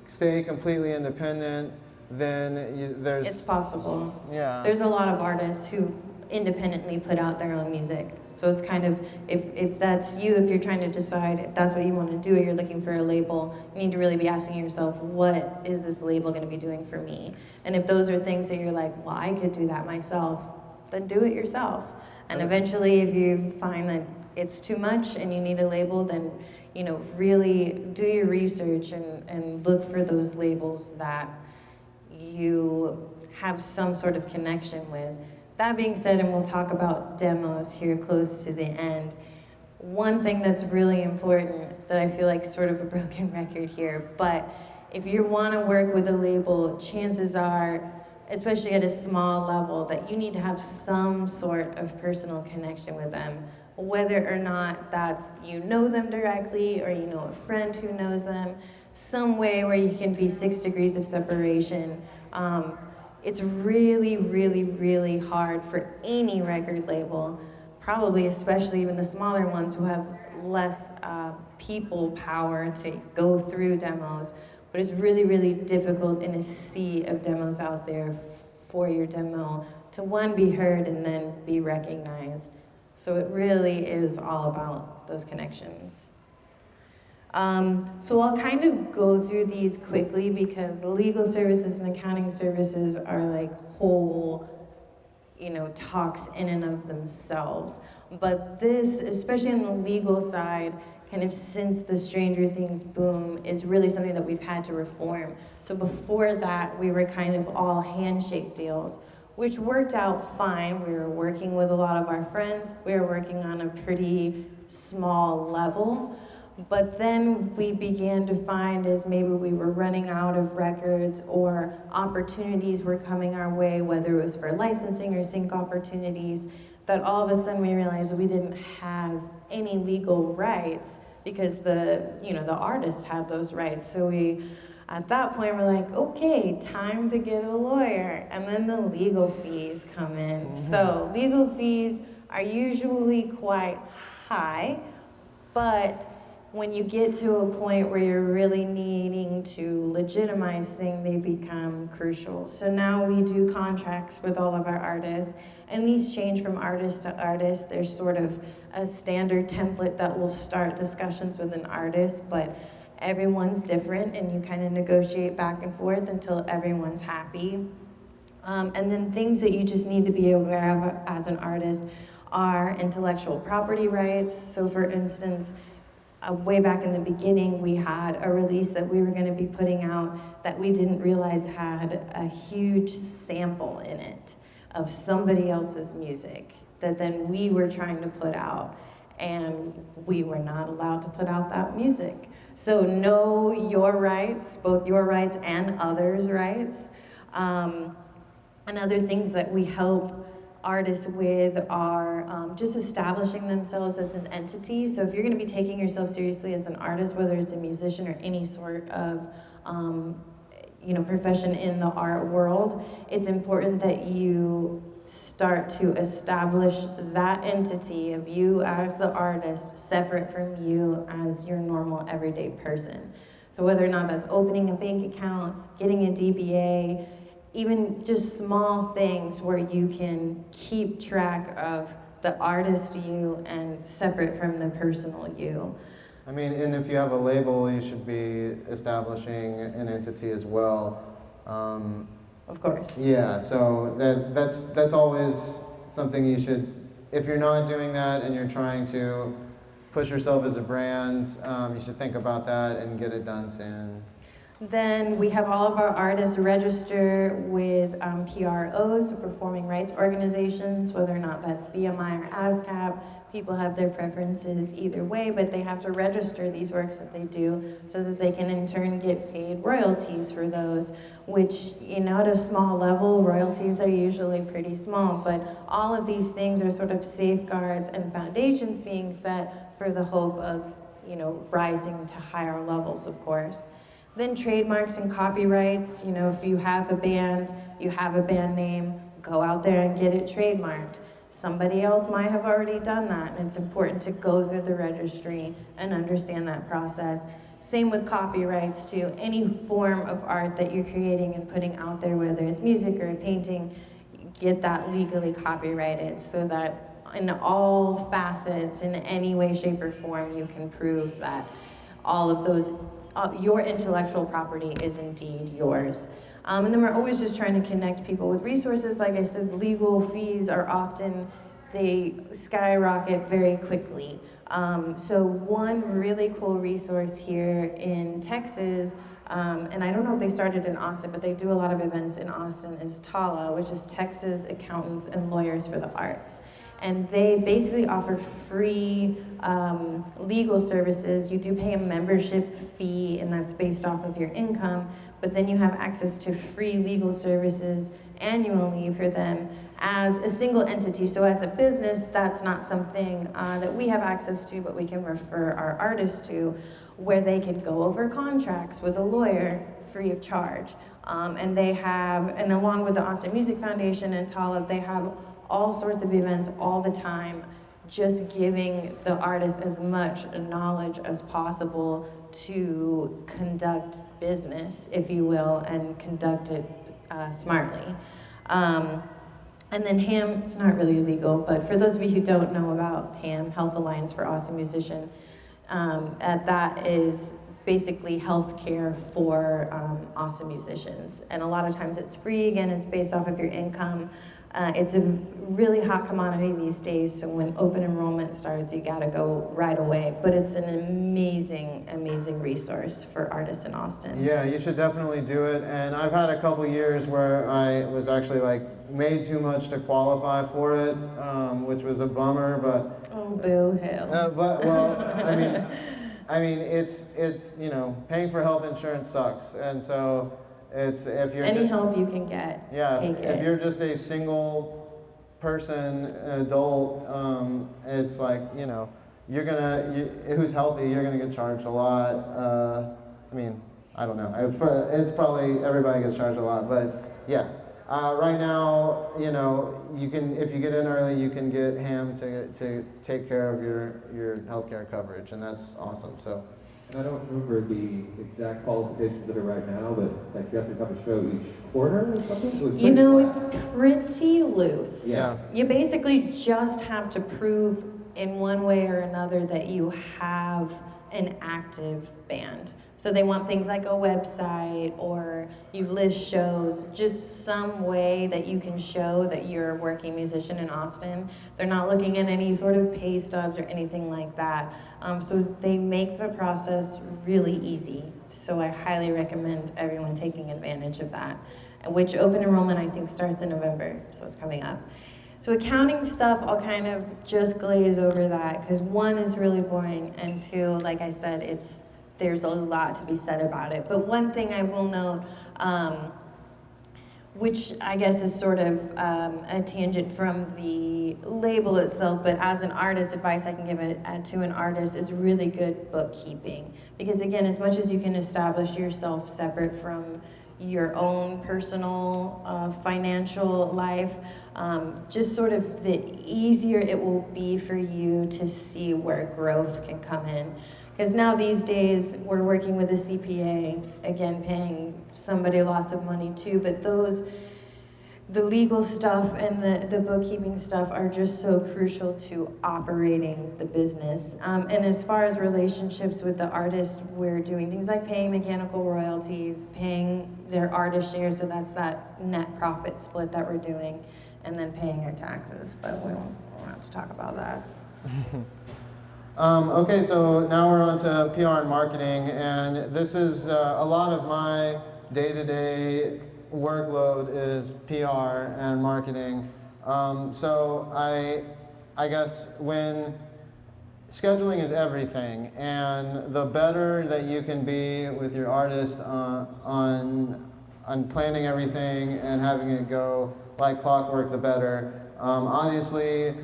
stay completely independent, then It's possible. Yeah. There's a lot of artists who independently put out their own music. So it's kind of, if that's you, if you're trying to decide if that's what you want to do or you're looking for a label, you need to really be asking yourself, what is this label going to be doing for me? And if those are things that you're like, well, I could do that myself, then do it yourself. And eventually, if you find that it's too much and you need a label, then, really do your research and look for those labels that you have some sort of connection with. That being said, and we'll talk about demos here close to the end, one thing that's really important that I feel like sort of a broken record here, but if you want to work with a label, chances are, especially at a small level, that you need to have some sort of personal connection with them, whether or not that's you know them directly or you know a friend who knows them, some way where you can be 6 degrees of separation. It's really, really, really hard for any record label, probably especially even the smaller ones who have less people power to go through demos. But it's really, really difficult in a sea of demos out there for your demo to, one, be heard and then be recognized. So it really is all about those connections. So I'll kind of go through these quickly because the legal services and accounting services are like whole, talks in and of themselves. But this, especially on the legal side, kind of since the Stranger Things boom, is really something that we've had to reform. So before that, we were kind of all handshake deals, which worked out fine. We were working with a lot of our friends. We were working on a pretty small level. But then we began to find as maybe we were running out of records or opportunities were coming our way, whether it was for licensing or sync opportunities, that all of a sudden we realized we didn't have any legal rights because the artist had those rights. So we, at that point, we're like, okay, time to get a lawyer. And then the legal fees come in. So legal fees are usually quite high, but when you get to a point where you're really needing to legitimize things, they become crucial. So now we do contracts with all of our artists, and these change from artist to artist. There's sort of a standard template that will start discussions with an artist, but everyone's different, and you kind of negotiate back and forth until everyone's happy. And then things that you just need to be aware of as an artist are intellectual property rights. So for instance, way back in the beginning, we had a release that we were going to be putting out that we didn't realize had a huge sample in it of somebody else's music that then we were trying to put out, and we were not allowed to put out that music. So know your rights, both your rights and others' rights. And other things that we help artists with are just establishing themselves as an entity. So if you're going to be taking yourself seriously as an artist, whether it's a musician or any sort of profession in the art world, it's important that you start to establish that entity of you as the artist separate from you as your normal everyday person. So whether or not that's opening a bank account, getting a DBA, even just small things where you can keep track of the artist you and separate from the personal you. I mean, and if you have a label, you should be establishing an entity as well. Of course. Yeah, so that's always something you should, if you're not doing that and you're trying to push yourself as a brand, you should think about that and get it done soon. Then we have all of our artists register with PROs, so performing rights organizations, whether or not that's BMI or ASCAP. People have their preferences either way, but they have to register these works that they do so that they can in turn get paid royalties for those, which, at a small level, royalties are usually pretty small, but all of these things are sort of safeguards and foundations being set for the hope of, rising to higher levels, of course. Then trademarks and copyrights, if you have a band, you have a band name, go out there and get it trademarked. Somebody else might have already done that, and it's important to go through the registry and understand that process. Same with copyrights too. Any form of art that you're creating and putting out there, whether it's music or a painting, get that legally copyrighted so that in all facets, in any way, shape, or form, you can prove that all of those your intellectual property is indeed yours. And then we're always just trying to connect people with resources. Like I said, legal fees are often, they skyrocket very quickly. So one really cool resource here in Texas, and I don't know if they started in Austin, but they do a lot of events in Austin, is TALA, which is Texas Accountants and Lawyers for the Arts. And they basically offer free legal services. You do pay a membership fee, and that's based off of your income, but then you have access to free legal services annually for them as a single entity. So as a business, that's not something that we have access to, but we can refer our artists to, where they can go over contracts with a lawyer free of charge. And they have, and along with the Austin Music Foundation and TALA, they have all sorts of events all the time, just giving the artist as much knowledge as possible to conduct business, if you will, and conduct it smartly. And then HAM, it's not really legal, but for those of you who don't know about HAM, Health Alliance for Austin Musician, that is basically health care for Austin musicians. And a lot of times it's free, again, it's based off of your income. It's a really hot commodity these days, so when open enrollment starts, you gotta go right away. But it's an amazing, amazing resource for artists in Austin. Yeah, you should definitely do it. And I've had a couple years where I was actually made too much to qualify for it, which was a bummer, but... Oh, boo-hoo. But, well, I mean, it's paying for health insurance sucks, and so it's if you're any help you can get. Yeah, take if it. you're just a single person, an adult, it's like, you know, who's healthy, you're gonna get charged a lot. I mean, I don't know. It's probably everybody gets charged a lot, but yeah. Right now, you know, you can, if you get in early, you can get ham to take care of your healthcare coverage, and that's awesome. So. And I don't remember the exact qualifications that are right now, but it's like you have to have a show each quarter or something? It was You know, fast. it's pretty loose. Yeah. You basically just have to prove in one way or another that you have an active band. So they want things like a website, or you list shows, just some way that you can show that you're a working musician in Austin. They're not looking at any sort of pay stubs or anything like that. So they make the process really easy. So I highly recommend everyone taking advantage of that, which open enrollment I think starts in November, so it's coming up. So accounting stuff, I'll kind of just glaze over that, because one, is really boring, and two, like I said, there's a lot to be said about it. But one thing I will note, which I guess is sort of a tangent from the label itself, but as an artist, advice I can give it to an artist is really good bookkeeping. Because again, as much as you can establish yourself separate from your own personal financial life, just sort of the easier it will be for you to see where growth can come in. Because now these days, we're working with a CPA, again, paying somebody lots of money too, but the legal stuff and the bookkeeping stuff are just so crucial to operating the business. And as far as relationships with the artist, we're doing things like paying mechanical royalties, paying their artist shares, so that's that net profit split that we're doing, and then paying our taxes, but we won't have to talk about that. Okay, so now we're on to PR and marketing, and this is a lot of my day-to-day workload is PR and marketing. So I guess when scheduling is everything, and the better that you can be with your artist on planning everything and having it go like clockwork, the better. Obviously,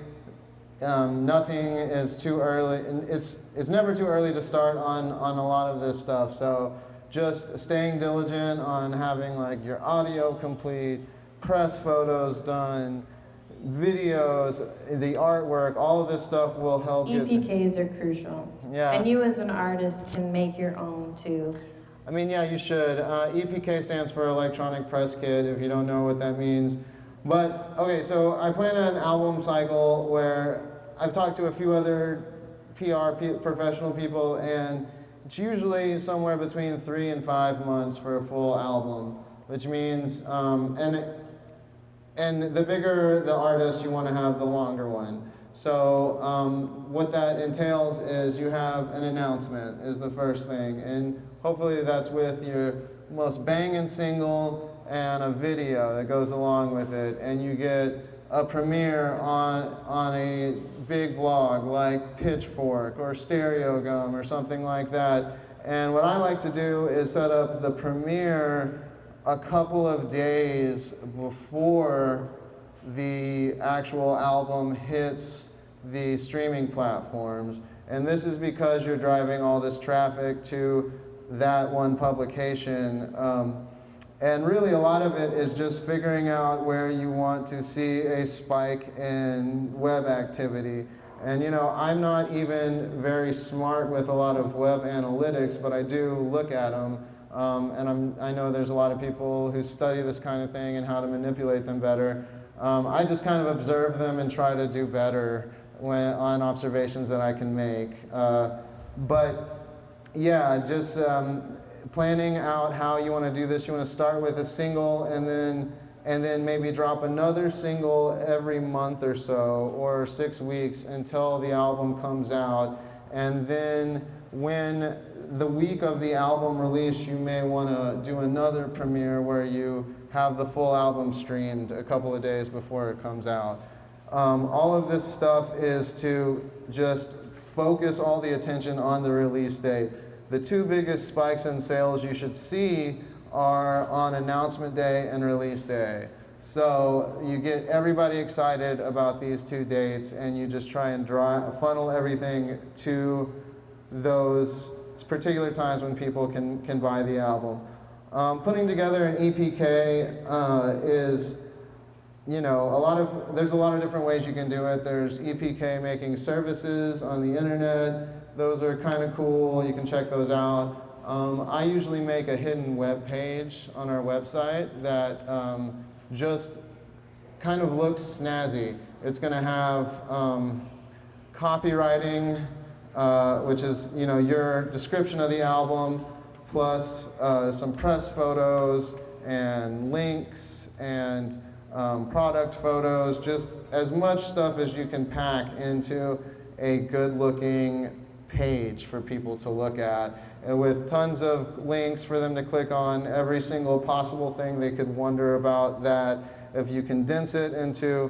nothing is too early. It's never too early to start on a lot of this stuff. So just staying diligent on having like your audio complete, press photos done, videos, the artwork, all of this stuff will help you. EPKs are crucial. Yeah. And you as an artist can make your own too. I mean, yeah, you should. EPK stands for Electronic Press Kit, if you don't know what that means. But, okay, so I plan an album cycle where I've talked to a few other professional people, and it's usually somewhere between 3 and 5 months for a full album, which means, and the bigger the artist, you want to have the longer one. So what that entails is you have an announcement is the first thing, and hopefully that's with your most banging single and a video that goes along with it, and you get a premiere on a big blog like Pitchfork or Stereogum or something like that. And what I like to do is set up the premiere a couple of days before the actual album hits the streaming platforms. And this is because you're driving all this traffic to that one publication. And really a lot of it is just figuring out where you want to see a spike in web activity. And you know, I'm not even very smart with a lot of web analytics, but I do look at them. And I know there's a lot of people who study this kind of thing and how to manipulate them better. I just kind of observe them and try to do better on observations that I can make. But yeah, just planning out how you want to do this. You want to start with a single and then maybe drop another single every month or so, or 6 weeks until the album comes out. And then when the week of the album release, you may want to do another premiere where you have the full album streamed a couple of days before it comes out. All of this stuff is to just focus all the attention on the release date. The two biggest spikes in sales you should see are on announcement day and release day. So you get everybody excited about these 2 dates, and you just try and funnel everything to those particular times when people can buy the album. Putting together an EPK is, you know, there's a lot of different ways you can do it. There's EPK making services on the internet. Those are kind of cool. You can check those out. I usually make a hidden web page on our website that just kind of looks snazzy. It's going to have copywriting, which is, you know, your description of the album, plus some press photos and links and product photos, just as much stuff as you can pack into a good-looking page for people to look at, and with tons of links for them to click on every single possible thing they could wonder about. That if you condense it into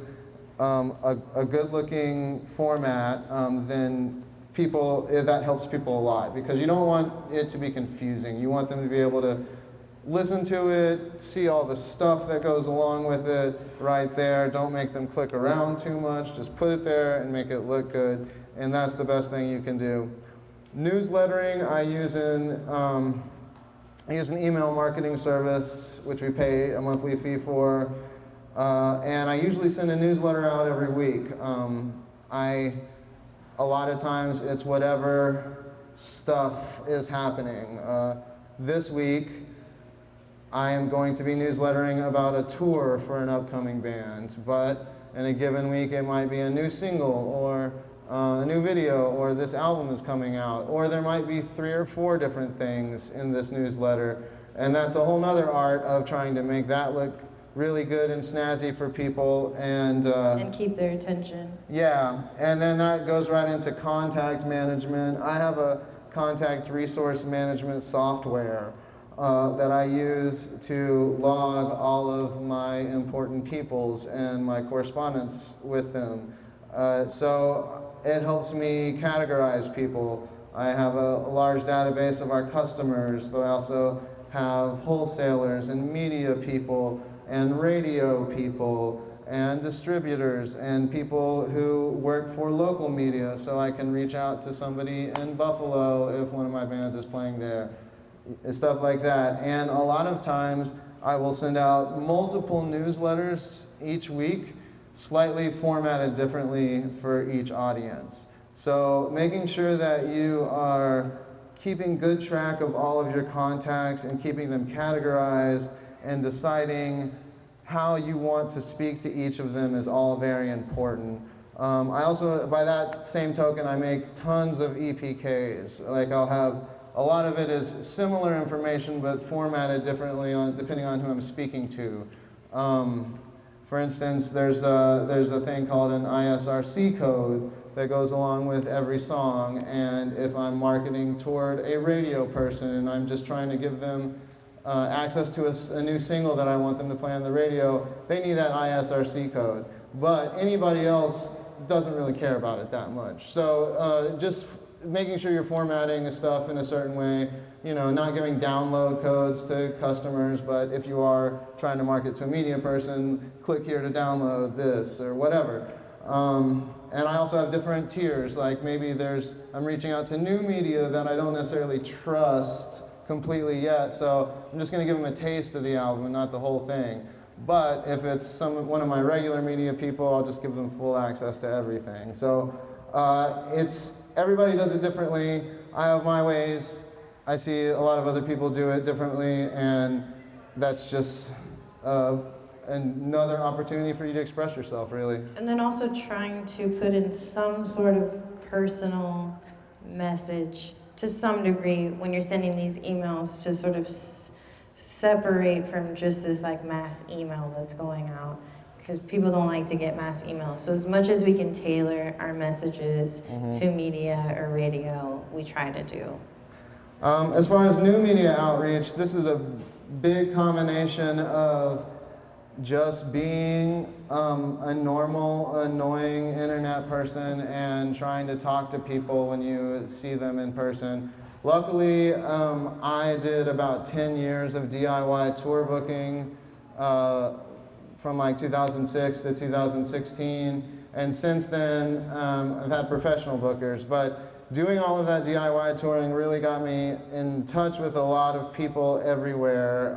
a good-looking format, then that helps people a lot, because you don't want it to be confusing. You want them to be able to listen to it, see all the stuff that goes along with it right there. Don't make them click around too much. Just put it there and make it look good, and that's the best thing you can do. Newslettering, I use an email marketing service, which we pay a monthly fee for, and I usually send a newsletter out every week. A lot of times it's whatever stuff is happening. This week, I am going to be newslettering about a tour for an upcoming band, but in a given week it might be a new single, or a new video, or this album is coming out, or there might be 3 or 4 different things in this newsletter, and that's a whole nother art of trying to make that look really good and snazzy for people, and keep their attention. Yeah, and then that goes right into contact management. I have a contact resource management software that I use to log all of my important peoples and my correspondence with them. So it helps me categorize people. I have a large database of our customers, but I also have wholesalers and media people and radio people and distributors and people who work for local media, so I can reach out to somebody in Buffalo if one of my bands is playing there, stuff like that. And a lot of times I will send out multiple newsletters each week, slightly formatted differently for each audience. So making sure that you are keeping good track of all of your contacts and keeping them categorized and deciding how you want to speak to each of them is all very important. I also, by that same token, I make tons of EPKs. Like, I'll have, a lot of it is similar information but formatted differently depending on who I'm speaking to. For instance, there's a thing called an ISRC code that goes along with every song, and if I'm marketing toward a radio person and I'm just trying to give them access to a new single that I want them to play on the radio, they need that ISRC code. But anybody else doesn't really care about it that much. So just making sure you're formatting the stuff in a certain way, you know, not giving download codes to customers, but if you are trying to market to a media person, click here to download this or whatever. And I also have different tiers, like maybe I'm reaching out to new media that I don't necessarily trust completely yet, so I'm just going to give them a taste of the album and not the whole thing. But if it's one of my regular media people, I'll just give them full access to everything. So everybody does it differently. I have my ways. I see a lot of other people do it differently, and that's just another opportunity for you to express yourself, really. And then also trying to put in some sort of personal message to some degree when you're sending these emails, to sort of separate from just this like mass email that's going out, because people don't like to get mass emails. So as much as we can tailor our messages to media or radio, we try to do. As far as new media outreach, this is a big combination of just being a normal, annoying internet person and trying to talk to people when you see them in person. Luckily, I did about 10 years of DIY tour booking from like 2006 to 2016, and since then I've had professional bookers, but doing all of that DIY touring really got me in touch with a lot of people everywhere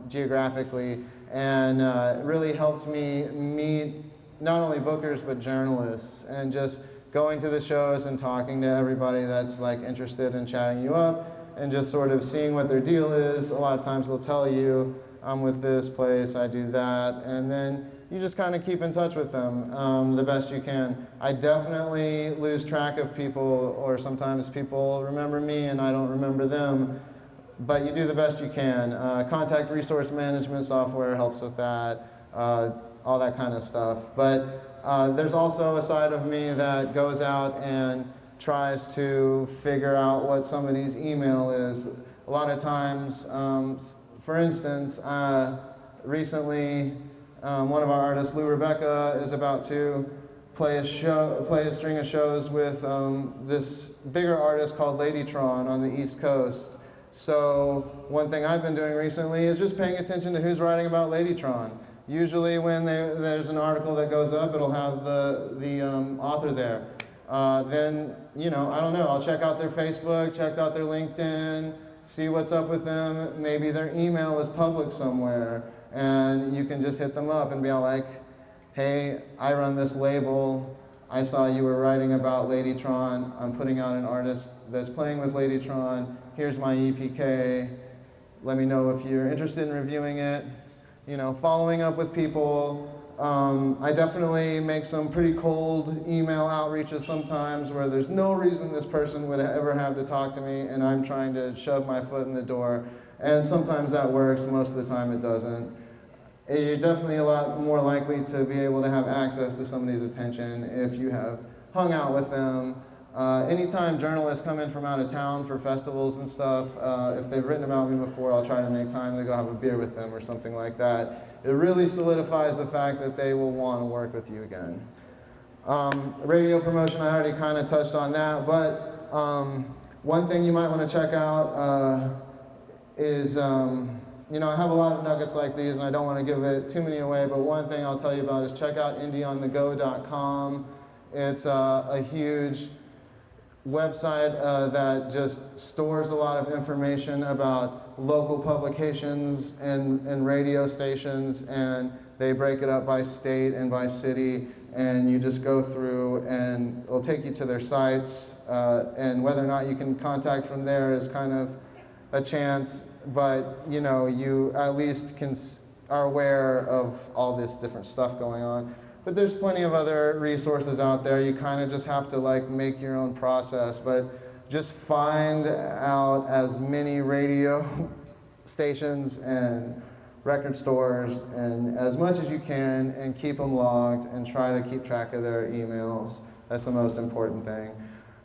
geographically, and really helped me meet not only bookers but journalists, and just going to the shows and talking to everybody that's like interested in chatting you up and just sort of seeing what their deal is. A lot of times they'll tell you, I'm with this place, I do that, and then you just kind of keep in touch with them the best you can. I definitely lose track of people, or sometimes people remember me and I don't remember them, but you do the best you can. Contact resource management software helps with that, all that kind of stuff. But there's also a side of me that goes out and tries to figure out what somebody's email is. A lot of times, for instance, recently, one of our artists, Lou Rebecca, is about to play a string of shows with this bigger artist called Ladytron on the East Coast. So one thing I've been doing recently is just paying attention to who's writing about Ladytron. Usually when there's an article that goes up, it'll have the author there. Then, I don't know, I'll check out their Facebook, check out their LinkedIn, see what's up with them. Maybe their email is public somewhere, and you can just hit them up and be all like, hey, I run this label. I saw you were writing about Ladytron. I'm putting out an artist that's playing with Ladytron. Here's my EPK. Let me know if you're interested in reviewing it. Following up with people. I definitely make some pretty cold email outreaches sometimes where there's no reason this person would ever have to talk to me, and I'm trying to shove my foot in the door. And sometimes that works, most of the time it doesn't. You're definitely a lot more likely to be able to have access to somebody's attention if you have hung out with them. Anytime journalists come in from out of town for festivals and stuff, if they've written about me before, I'll try to make time to go have a beer with them or something like that. It really solidifies the fact that they will want to work with you again. Radio promotion, I already kind of touched on that, but one thing you might want to check out is, I have a lot of nuggets like these and I don't want to give it too many away, but one thing I'll tell you about is check out indieonthego.com. It's a huge website that just stores a lot of information about local publications and radio stations, and they break it up by state and by city, and you just go through and it'll take you to their sites, and whether or not you can contact from there is kind of a chance, but you at least are aware of all this different stuff going on. But there's plenty of other resources out there. You kind of just have to make your own process, but just find out as many radio stations and record stores and as much as you can, and keep them logged and try to keep track of their emails. That's the most important thing.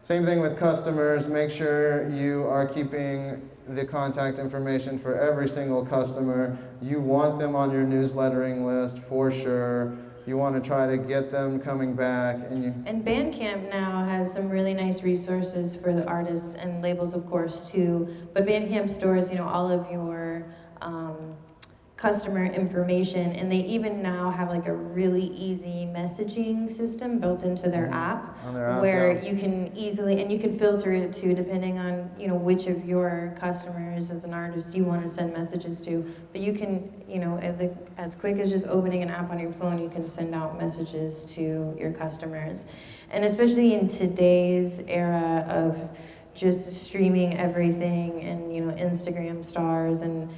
Same thing with customers. Make sure you are keeping the contact information for every single customer. You want them on your newslettering list for sure. You want to try to get them coming back. And Bandcamp now has some really nice resources for the artists and labels, of course, too. But Bandcamp stores, all of your customer information, and they even now have a really easy messaging system built into their app, where you can easily, and you can filter it too, depending on which of your customers as an artist you want to send messages to. But you can, as quick as just opening an app on your phone, you can send out messages to your customers. And especially in today's era of just streaming everything and Instagram stars, and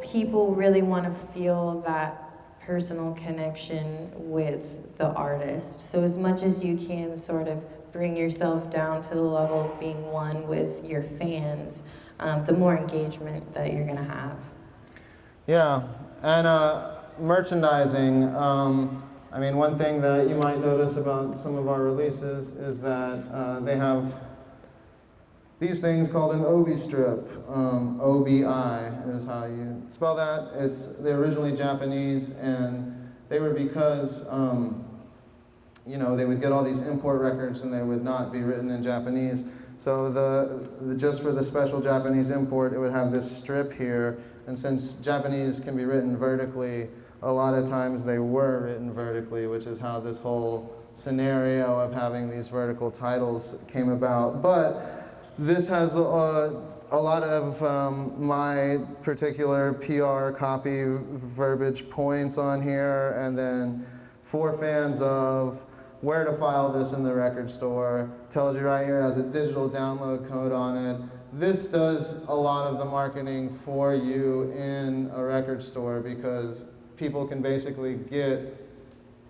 people really want to feel that personal connection with the artist. So as much as you can sort of bring yourself down to the level of being one with your fans, the more engagement that you're going to have. Yeah, and merchandising. One thing that you might notice about some of our releases is that they have these things called an obi strip. OBI is how you spell that. They're originally Japanese, and they were because they would get all these import records and they would not be written in Japanese. So just for the special Japanese import, it would have this strip here. And since Japanese can be written vertically, a lot of times they were written vertically, which is how this whole scenario of having these vertical titles came about. But this has a lot of my particular PR copy verbiage points on here, and then for fans of where to file this in the record store. Tells you right here, has a digital download code on it. This does a lot of the marketing for you in a record store because people can basically get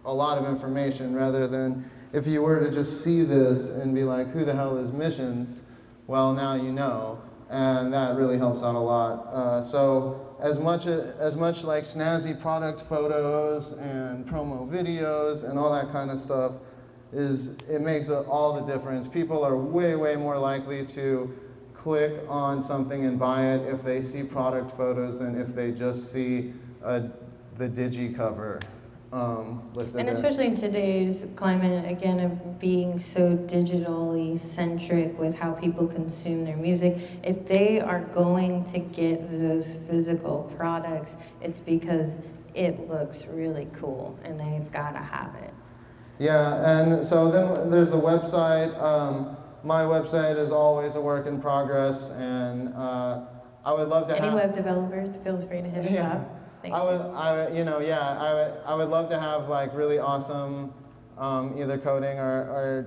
a lot of information rather than if you were to just see this and be like, who the hell is Missions? Well, now you know, and that really helps out a lot. So as much like snazzy product photos and promo videos and all that kind of stuff, it makes all the difference. People are way, way more likely to click on something and buy it if they see product photos than if they just see the digi cover listed And there. especially in today's climate, again, of being so digitally centric with how people consume their music, if they are going to get those physical products, it's because it looks really cool and they've got to have it. Yeah, and so then there's the website. My website is always a work in progress, and I would love to Any have... web developers, feel free to hit us Yeah. up. Thank I you. would love to have like really awesome either coding or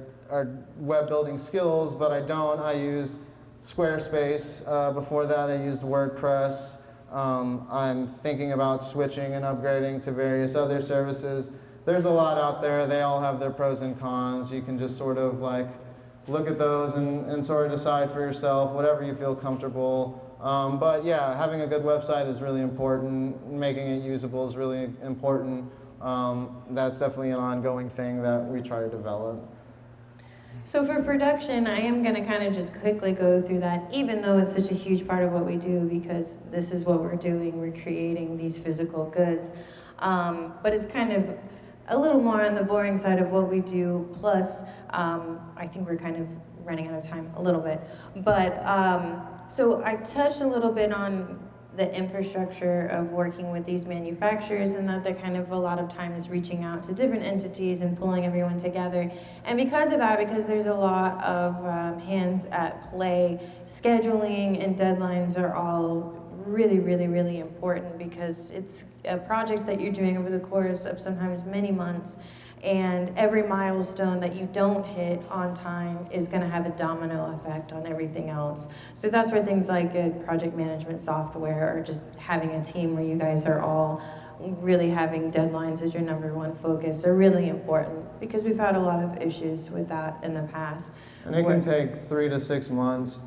web building skills, but I don't. I use Squarespace. Before that, I used WordPress. I'm thinking about switching and upgrading to various other services. There's a lot out there. They all have their pros and cons. You can just sort of like look at those and sort of decide for yourself, whatever you feel comfortable. But yeah, having a good website is really important. Making it usable is really important. That's definitely an ongoing thing that we try to develop. So for production, I am going to kind of just quickly go through that, even though it's such a huge part of what we do, because this is what we're doing. We're creating these physical goods. But it's kind of a little more on the boring side of what we do. Plus, I think we're kind of running out of time a little bit. But so I touched a little bit on the infrastructure of working with these manufacturers, and that they're kind of a lot of times reaching out to different entities and pulling everyone together. And because of that, because there's a lot of hands at play, scheduling and deadlines are all really, really, really important, because it's a project that you're doing over the course of sometimes many months, and every milestone that you don't hit on time is going to have a domino effect on everything else. So that's where things like project management software, or just having a team where you guys are all really having deadlines as your number one focus, are really important, because we've had a lot of issues with that in the past. And it can take 3 to 6 months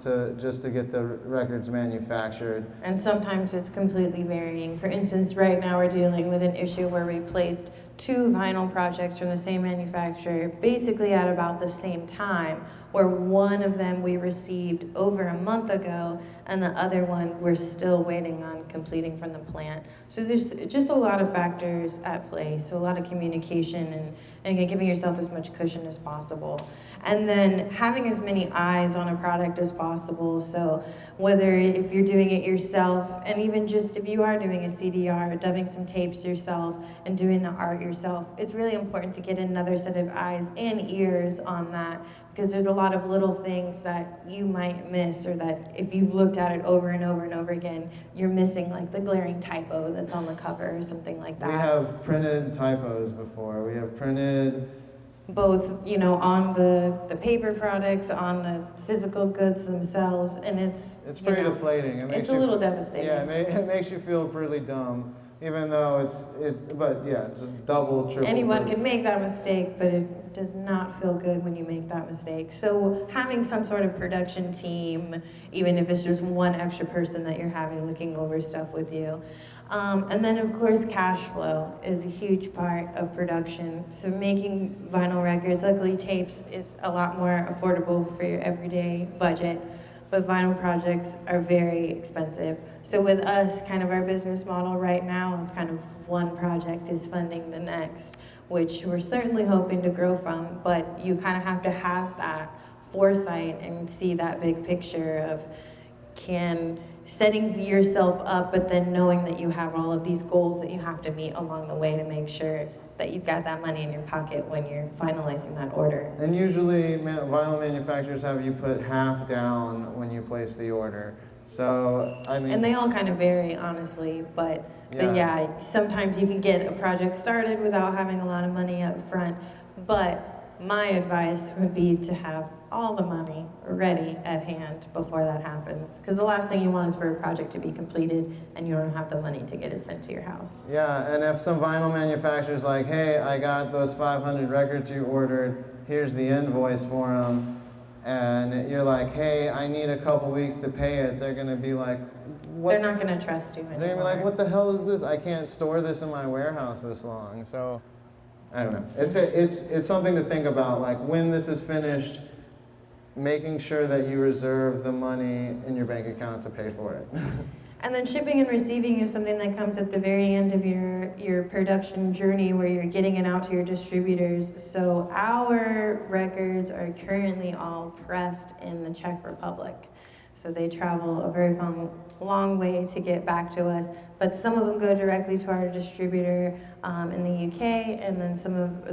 just to get the records manufactured. And sometimes it's completely varying. For instance, right now we're dealing with an issue where we placed 2 vinyl projects from the same manufacturer basically at about the same time, where one of them we received over a month ago and the other one we're still waiting on completing from the plant. So there's just a lot of factors at play, so a lot of communication and giving yourself as much cushion as possible. And then having as many eyes on a product as possible. So whether if you're doing it yourself, and even just if you are doing a CDR, dubbing some tapes yourself and doing the art yourself, it's really important to get another set of eyes and ears on that, because there's a lot of little things that you might miss, or that if you've looked at it over and over and over again, you're missing like the glaring typo that's on the cover or something like that. We have printed typos before. We have printed both, you know, on the paper products, on the physical goods themselves, and it's pretty deflating. It makes it's a little devastating. Yeah, it makes you feel really dumb, even though but yeah, just double, triple. Anyone can make that mistake, but it does not feel good when you make that mistake. So having some sort of production team, even if it's just one extra person that you're having looking over stuff with you. And then of course cash flow is a huge part of production. So making vinyl records, luckily tapes is a lot more affordable for your everyday budget, but vinyl projects are very expensive. So with us, kind of our business model right now is kind of one project is funding the next, which we're certainly hoping to grow from, but you kind of have to have that foresight and see that big picture of, setting yourself up, but then knowing that you have all of these goals that you have to meet along the way to make sure that you've got that money in your pocket when you're finalizing that order. And usually vinyl manufacturers have you put half down when you place the order. So, I mean... And they all kind of vary, honestly, but yeah, sometimes you can get a project started without having a lot of money up front, but my advice would be to have all the money ready at hand before that happens. Because the last thing you want is for a project to be completed and you don't have the money to get it sent to your house. Yeah, and if some vinyl manufacturer's like, hey, I got those 500 records you ordered, here's the invoice for them, and you're like, hey, I need a couple weeks to pay it, they're gonna be like, what? They're not gonna trust you anymore. They're gonna be like, what the hell is this? I can't store this in my warehouse this long. So, I don't know. It's something to think about, like when this is finished, making sure that you reserve the money in your bank account to pay for it. And then shipping and receiving is something that comes at the very end of your production journey where you're getting it out to your distributors. So our records are currently all pressed in the Czech Republic. So they travel a very long way to get back to us, but some of them go directly to our distributor in the UK, and then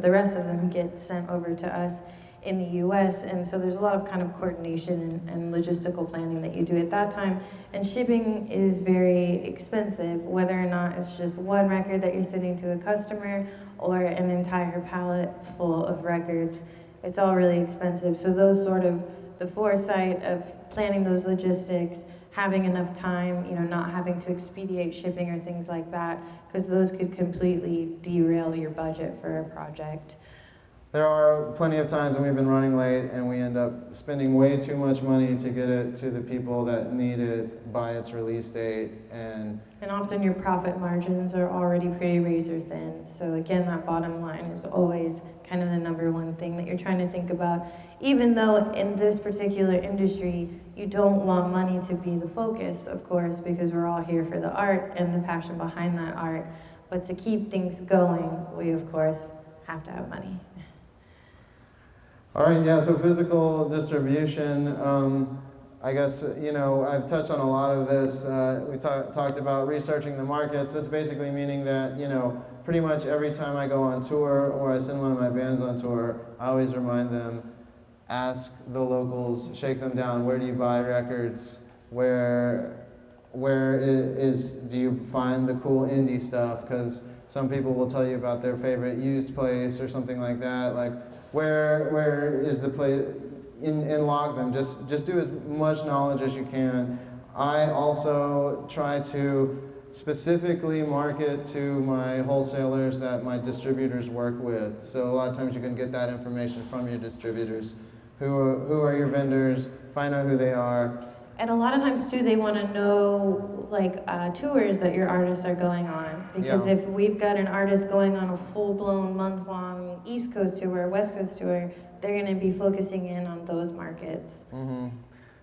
the rest of them get sent over to us in the US, and so there's a lot of kind of coordination and logistical planning that you do at that time, and shipping is very expensive, whether or not it's just one record that you're sending to a customer or an entire pallet full of records. It's all really expensive, so those sort of the foresight of planning those logistics, having enough time, not having to expedite shipping or things like that, because those could completely derail your budget for a project. There are plenty of times when we've been running late and we end up spending way too much money to get it to the people that need it by its release date. And often your profit margins are already pretty razor thin. So again, that bottom line is always kind of the number one thing that you're trying to think about. Even though in this particular industry, you don't want money to be the focus, of course, because we're all here for the art and the passion behind that art. But to keep things going, we of course have to have money. All right, yeah, so physical distribution, I guess, I've touched on a lot of this. We talked about researching the markets. That's basically meaning that, pretty much every time I go on tour or I send one of my bands on tour, I always remind them, ask the locals, shake them down, where do you buy records? Where do you find the cool indie stuff? Because some people will tell you about their favorite used place or something like that. Like, where is the place, and log them. Just do as much knowledge as you can. I also try to specifically market to my wholesalers that my distributors work with. So a lot of times you can get that information from your distributors. Who are your vendors? Find out who they are. And a lot of times too, they want to know tours that your artists are going on. Because if we've got an artist going on a full-blown month-long East Coast tour or West Coast tour, they're going to be focusing in on those markets. Mm-hmm.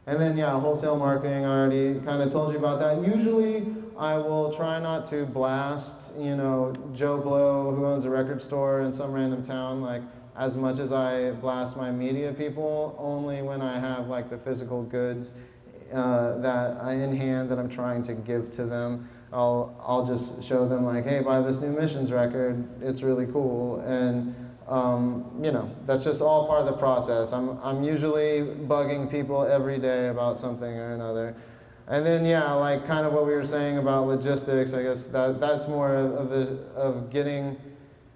And then wholesale marketing, I already kind of told you about that. Usually I will try not to blast, Joe Blow who owns a record store in some random town, as much as I blast my media people, only when I have the physical goods that in hand that I'm trying to give to them. I'll just show them hey, buy this new Missions record, it's really cool. And that's just all part of the process. I'm usually bugging people every day about something or another. And then kind of what we were saying about logistics, I guess that's more of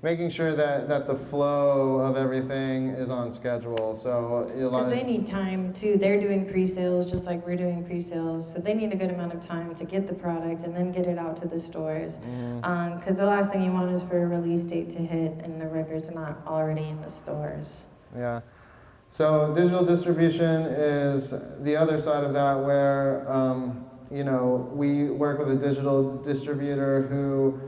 making sure that the flow of everything is on schedule. So because they need time too. They're doing pre-sales just like we're doing pre-sales, so they need a good amount of time to get the product and then get it out to the stores. Because the last thing you want is for a release date to hit and the record's not already in the stores. Yeah. So digital distribution is the other side of that, where we work with a digital distributor who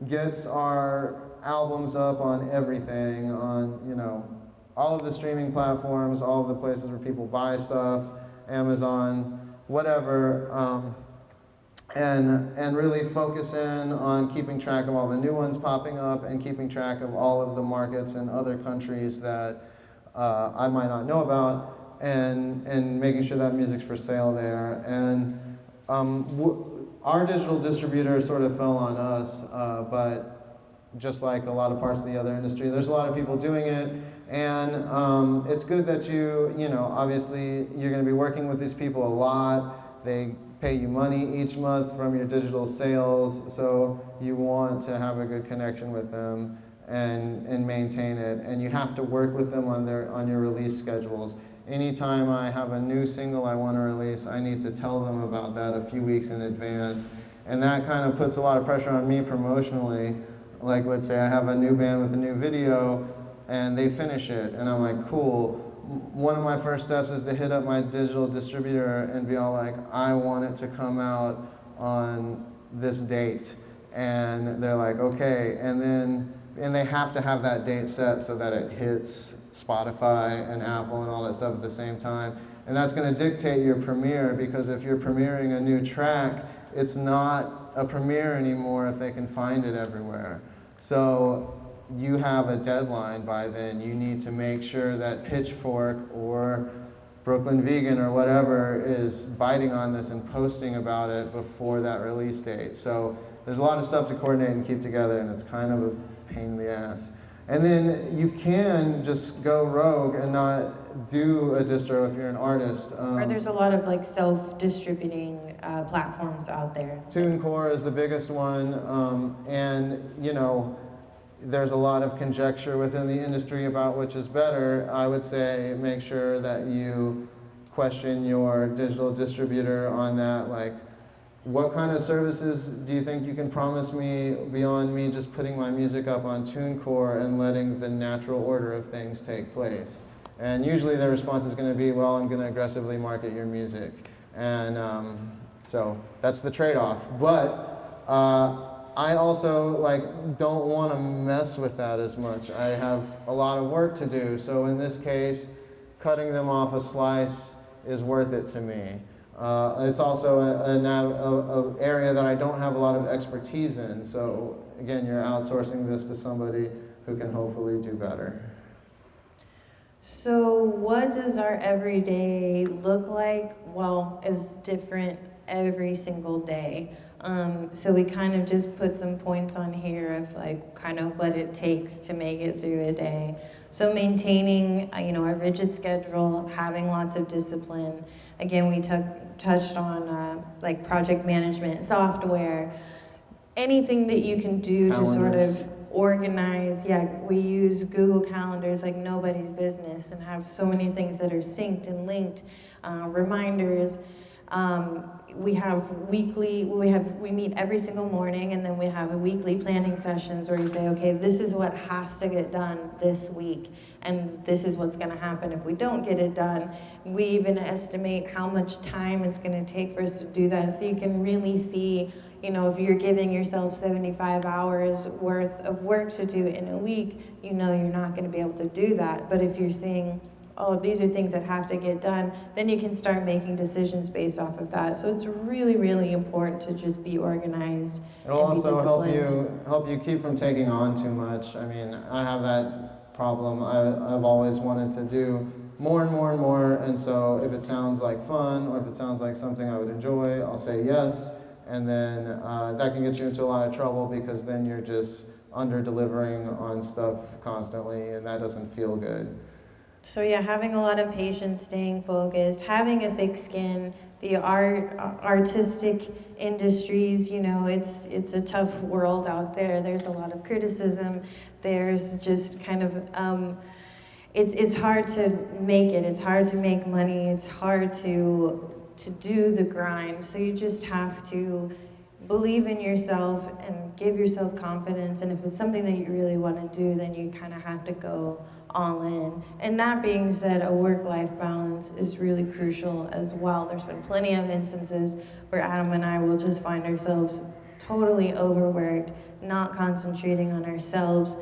gets our albums up on everything, on all of the streaming platforms, all of the places where people buy stuff, Amazon, whatever, and really focus in on keeping track of all the new ones popping up and keeping track of all of the markets in other countries that I might not know about, and making sure that music's for sale there. And Our digital distributor sort of fell on us, but just like a lot of parts of the other industry, there's a lot of people doing it, and it's good that you know, obviously you're going to be working with these people a lot. They pay you money each month from your digital sales, so you want to have a good connection with them and maintain it, and you have to work with them on your release schedules. Anytime I have a new single I want to release, I need to tell them about that a few weeks in advance. And that kind of puts a lot of pressure on me promotionally. Like, let's say I have a new band with a new video, and they finish it, and I'm like, cool. One of my first steps is to hit up my digital distributor and be all like, I want it to come out on this date. And they're like, okay. And they have to have that date set so that it hits Spotify and Apple and all that stuff at the same time. And that's going to dictate your premiere, because if you're premiering a new track, it's not a premiere anymore if they can find it everywhere. So you have a deadline by then. You need to make sure that Pitchfork or Brooklyn Vegan or whatever is biting on this and posting about it before that release date. So there's a lot of stuff to coordinate and keep together, and it's kind of a pain in the ass. And then you can just go rogue and not do a distro if you're an artist. Or there's a lot of like self-distributing platforms out there. TuneCore is the biggest one, and you know, there's a lot of conjecture within the industry about which is better. I would say make sure that you question your digital distributor on that, like, what kind of services do you think you can promise me beyond me just putting my music up on TuneCore and letting the natural order of things take place? And usually their response is going to be, well, I'm going to aggressively market your music. And so that's the trade-off. But I also don't want to mess with that as much. I have a lot of work to do. So in this case, cutting them off a slice is worth it to me. It's also an area that I don't have a lot of expertise in. So again, you're outsourcing this to somebody who can hopefully do better. So what does our everyday look like? Well, it's different every single day. So we kind of just put some points on here of like kind of what it takes to make it through a day. So maintaining, a rigid schedule, having lots of discipline. Again, we touched on like project management software, anything that you can do Calendars. to sort of organize. Yeah, we use Google Calendars like nobody's business and have so many things that are synced and linked, reminders. We meet every single morning, and then we have a weekly planning sessions where you say, okay, this is what has to get done this week, and this is what's going to happen if we don't get it done. We even estimate how much time it's going to take for us to do that, so you can really see, if you're giving yourself 75 hours worth of work to do in a week, you're not going to be able to do that. But if you're seeing, oh, these are things that have to get done, then you can start making decisions based off of that. So it's really, really important to just be organized. It'll also help you keep from taking on too much. I mean, I have that problem. I've always wanted to do more and more and more, and so if it sounds like fun or if it sounds like something I would enjoy, I'll say yes, and then that can get you into a lot of trouble, because then you're just under-delivering on stuff constantly, and that doesn't feel good. So yeah, having a lot of patience, staying focused, having a thick skin. The artistic industries, it's a tough world out there. There's a lot of criticism. There's just kind of, it's hard to make it. It's hard to make money. It's hard to do the grind. So you just have to believe in yourself and give yourself confidence. And if it's something that you really want to do, then you kind of have to go all in. And that being said, a work-life balance is really crucial as well. There's been plenty of instances where Adam and I will just find ourselves totally overworked, not concentrating on ourselves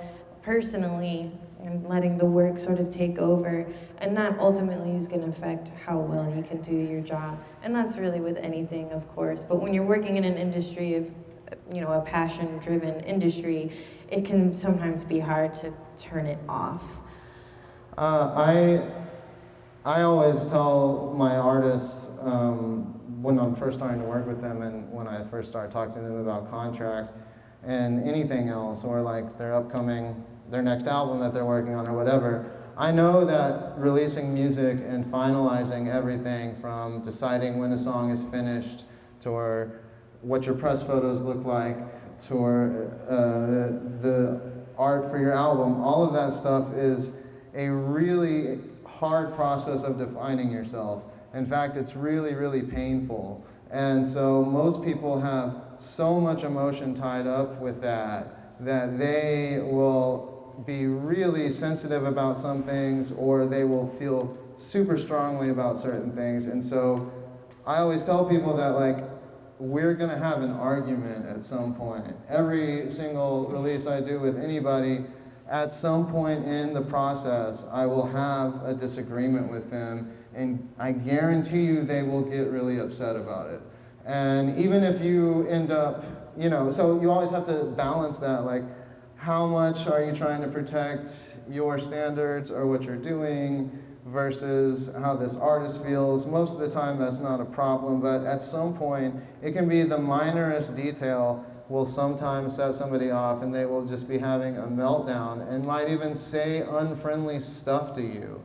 personally, and letting the work sort of take over. And that ultimately is going to affect how well you can do your job. And that's really with anything, of course. But when you're working in an industry of, a passion-driven industry, it can sometimes be hard to turn it off. I always tell my artists when I'm first starting to work with them and when I first start talking to them about contracts and anything else, or like their next album that they're working on or whatever. I know that releasing music and finalizing everything from deciding when a song is finished to what your press photos look like to the art for your album, all of that stuff is a really hard process of defining yourself. In fact, it's really, really painful. And so most people have so much emotion tied up with that they will be really sensitive about some things, or they will feel super strongly about certain things. And so I always tell people that, like, we're gonna have an argument at some point. Every single release I do with anybody, at some point in the process, I will have a disagreement with them, and I guarantee you they will get really upset about it. And even if you end up, so you always have to balance that, like, how much are you trying to protect your standards or what you're doing versus how this artist feels. Most of the time that's not a problem, but at some point it can be the minorest detail will sometimes set somebody off, and they will just be having a meltdown and might even say unfriendly stuff to you.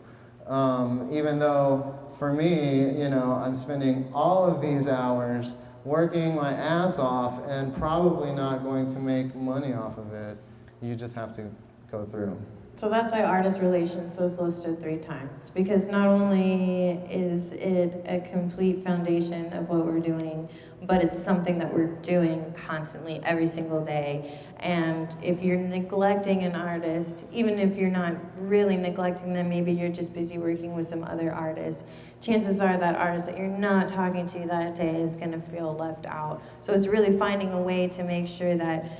Even though for me, I'm spending all of these hours working my ass off and probably not going to make money off of it. You just have to go through. So that's why artist relations was listed 3 times, because not only is it a complete foundation of what we're doing, but it's something that we're doing constantly every single day. And if you're neglecting an artist, even if you're not really neglecting them, maybe you're just busy working with some other artists, chances are that artist that you're not talking to that day is going to feel left out. So it's really finding a way to make sure that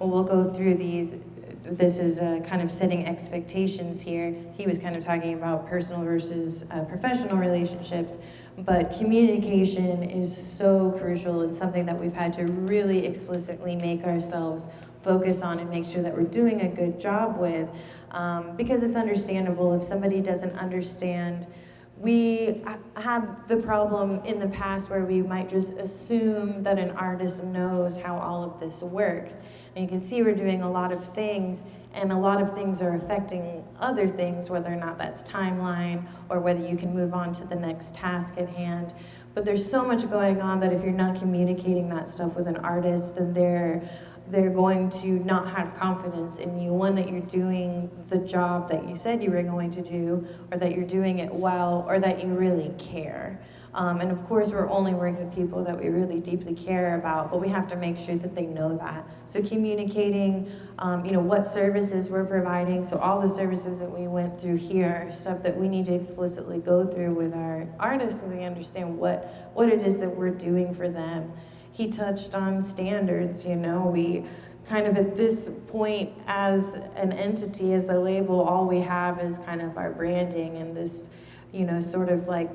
we'll go through these. This is kind of setting expectations here. He was kind of talking about personal versus professional relationships, but communication is so crucial. It's something that we've had to really explicitly make ourselves focus on and make sure that we're doing a good job with, because it's understandable if somebody doesn't understand. We had the problem in the past where we might just assume that an artist knows how all of this works. And you can see we're doing a lot of things, and a lot of things are affecting other things, whether or not that's timeline or whether you can move on to the next task at hand. But there's so much going on that if you're not communicating that stuff with an artist, then they're going to not have confidence in you. One, that you're doing the job that you said you were going to do, or that you're doing it well, or that you really care. And of course, we're only working with people that we really deeply care about, but we have to make sure that they know that. So communicating, what services we're providing. So all the services that we went through here, stuff that we need to explicitly go through with our artists so they understand what it is that we're doing for them. He touched on standards, we kind of at this point as an entity, as a label, all we have is kind of our branding and this, sort of like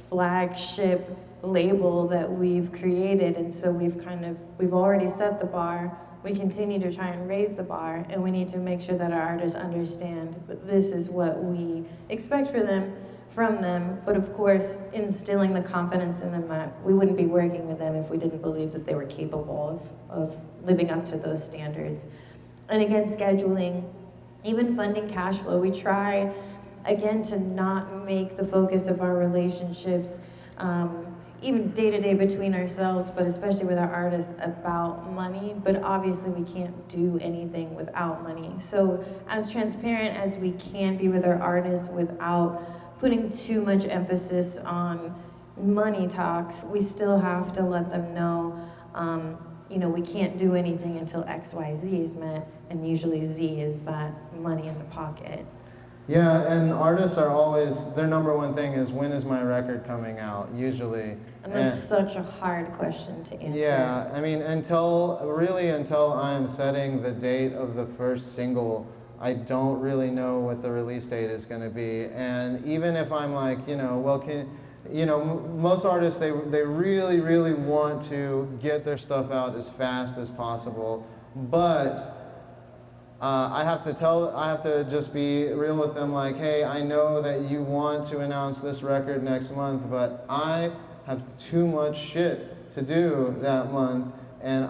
flagship label that we've created. And so we've already set the bar. We continue to try and raise the bar, and we need to make sure that our artists understand that this is what we expect from them, but of course instilling the confidence in them that we wouldn't be working with them if we didn't believe that they were capable of living up to those standards. And again, scheduling, even funding cash flow. We try, again, to not make the focus of our relationships, even day-to-day between ourselves, but especially with our artists, about money. But obviously we can't do anything without money. So as transparent as we can be with our artists without putting too much emphasis on money talks, we still have to let them know, we can't do anything until X, Y, Z is met, and usually Z is that money in the pocket. Yeah, and artists are always, their number one thing is, when is my record coming out, usually. And that's such a hard question to answer. Yeah, I mean, until I'm setting the date of the first single, I don't really know what the release date is going to be. And even if I'm like, most artists, they really, really want to get their stuff out as fast as possible. But I have to just be real with them, like, hey, I know that you want to announce this record next month, but I have too much shit to do that month. And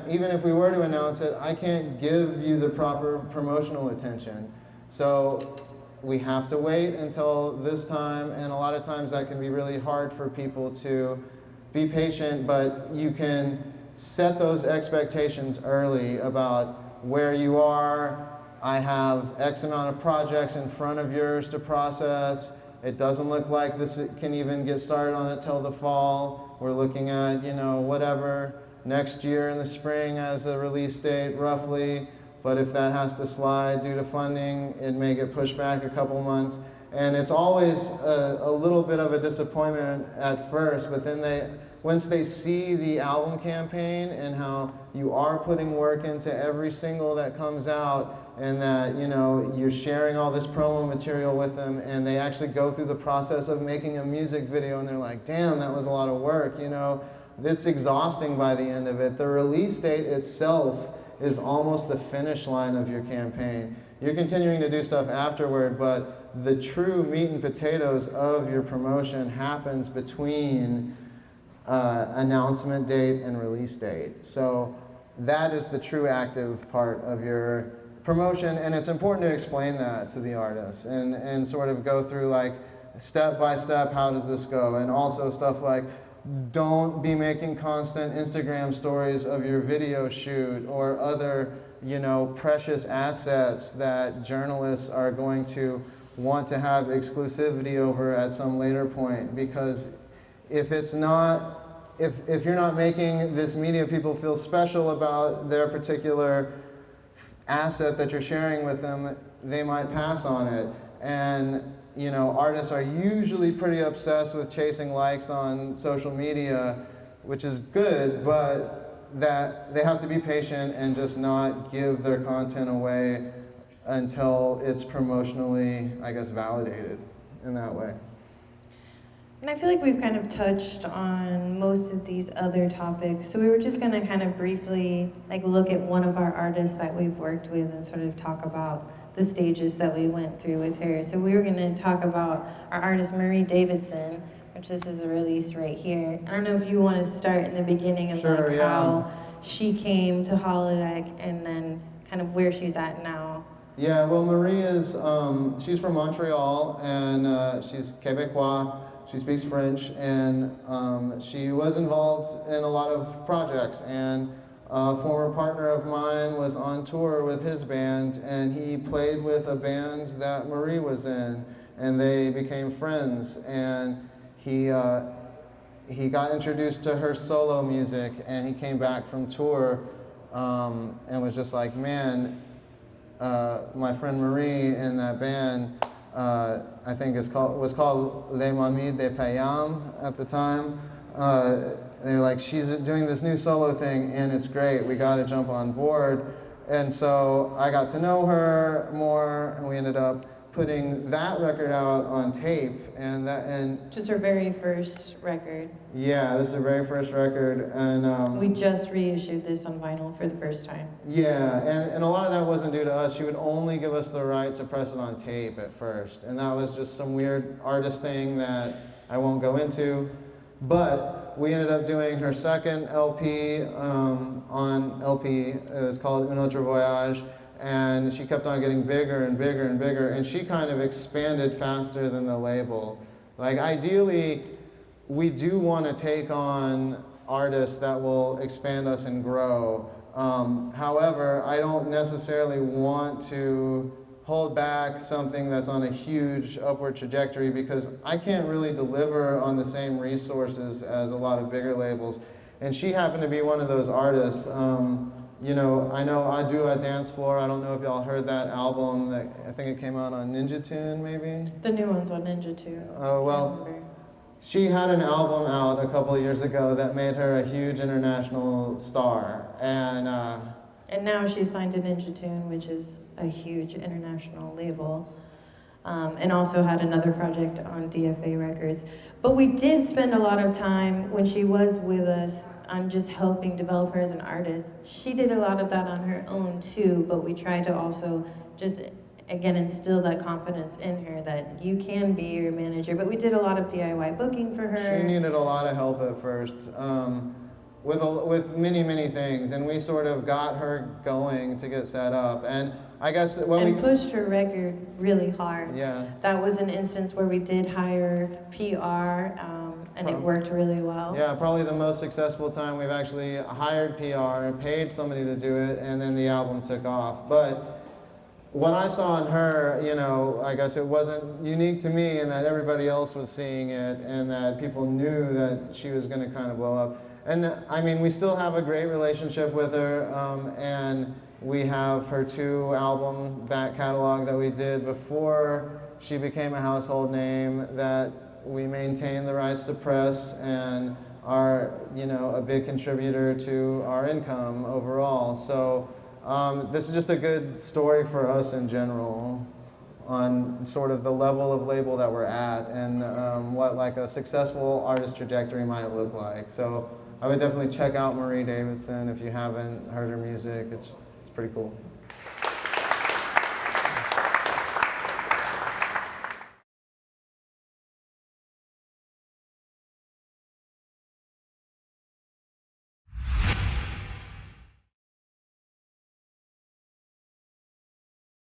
even if we were to announce it, I can't give you the proper promotional attention. So we have to wait until this time, and a lot of times that can be really hard for people to be patient, but you can set those expectations early about where you are. I have X amount of projects in front of yours to process. It doesn't look like this can even get started on it till the fall. We're looking at, whatever, next year in the spring as a release date, roughly. But if that has to slide due to funding, it may get pushed back a couple months. And it's always a little bit of a disappointment at first, but then once they see the album campaign and how you are putting work into every single that comes out, and that you're sharing all this promo material with them, and they actually go through the process of making a music video, and they're like, damn, that was a lot of work, It's exhausting by the end of it. The release date itself is almost the finish line of your campaign. You're continuing to do stuff afterward, but the true meat and potatoes of your promotion happens between announcement date and release date. So that is the true active part of your promotion, and it's important to explain that to the artists and sort of go through like step by step, how does this go? And also stuff like, don't be making constant Instagram stories of your video shoot or other, precious assets that journalists are going to want to have exclusivity over at some later point. Because if you're not making this media people feel special about their particular asset that you're sharing with them, they might pass on it. And artists are usually pretty obsessed with chasing likes on social media, which is good, but that they have to be patient and just not give their content away until it's promotionally, validated in that way. And I feel like we've kind of touched on most of these other topics, so we were just going to kind of briefly look at one of our artists that we've worked with and sort of talk about the stages that we went through with her. So we were going to talk about our artist Marie Davidson, which this is a release right here. I don't know if you want to start in the beginning of how she came to Holodeck and then kind of where she's at now. Yeah, well, Marie is, she's from Montreal, and she's Quebecois. She speaks French, and she was involved in a lot of projects, and a former partner of mine was on tour with his band, and he played with a band that Marie was in, and they became friends, and he got introduced to her solo music, and he came back from tour and was just like, man, my friend Marie in that band, I think was called Les Mamies de Payam at the time. They're like, she's doing this new solo thing and it's great, we gotta jump on board. And so I got to know her more, and we ended up putting that record out on tape, and Just her very first record. Yeah, this is her very first record, and we just reissued this on vinyl for the first time. Yeah, and a lot of that wasn't due to us. She would only give us the right to press it on tape at first, and that was just some weird artist thing that I won't go into. But we ended up doing her second LP on LP. It was called Un Autre Voyage, and she kept on getting bigger and bigger and bigger, and she kind of expanded faster than the label. Like, ideally, we do want to take on artists that will expand us and grow. However, I don't necessarily want to hold back something that's on a huge upward trajectory, because I can't really deliver on the same resources as a lot of bigger labels. And she happened to be one of those artists. I know I Do a Dance Floor. I don't know if y'all heard that album. I think it came out on Ninja Tune, maybe? The new one's on Ninja Tune. Oh, well, she had an album out a couple of years ago that made her a huge international star. And now she's signed to Ninja Tune, which is a huge international label, and also had another project on DFA Records. But we did spend a lot of time when she was with us on just helping develop her as an artist. She did a lot of that on her own too, but we tried to also just again, instill that confidence in her that you can be your manager. But we did a lot of DIY booking for her. She needed a lot of help at first with many things, and we sort of got her going to get set up. And I guess when we pushed her record really hard. Yeah. That was an instance where we did hire PR, and it worked really well. Yeah, probably the most successful time we've actually hired PR, paid somebody to do it, and then the album took off. But what I saw in her, you know, I guess it wasn't unique to me in that everybody else was seeing it and that people knew that she was going to kind of blow up. And I mean, we still have a great relationship with her, and we have her 2-album back catalog that we did before she became a household name that we maintain the rights to press and are, you know, a big contributor to our income overall. So this is just a good story for us in general on sort of the level of label that we're at and what like a successful artist trajectory might look like. So I would definitely check out Marie Davidson if you haven't heard her music. It's pretty cool.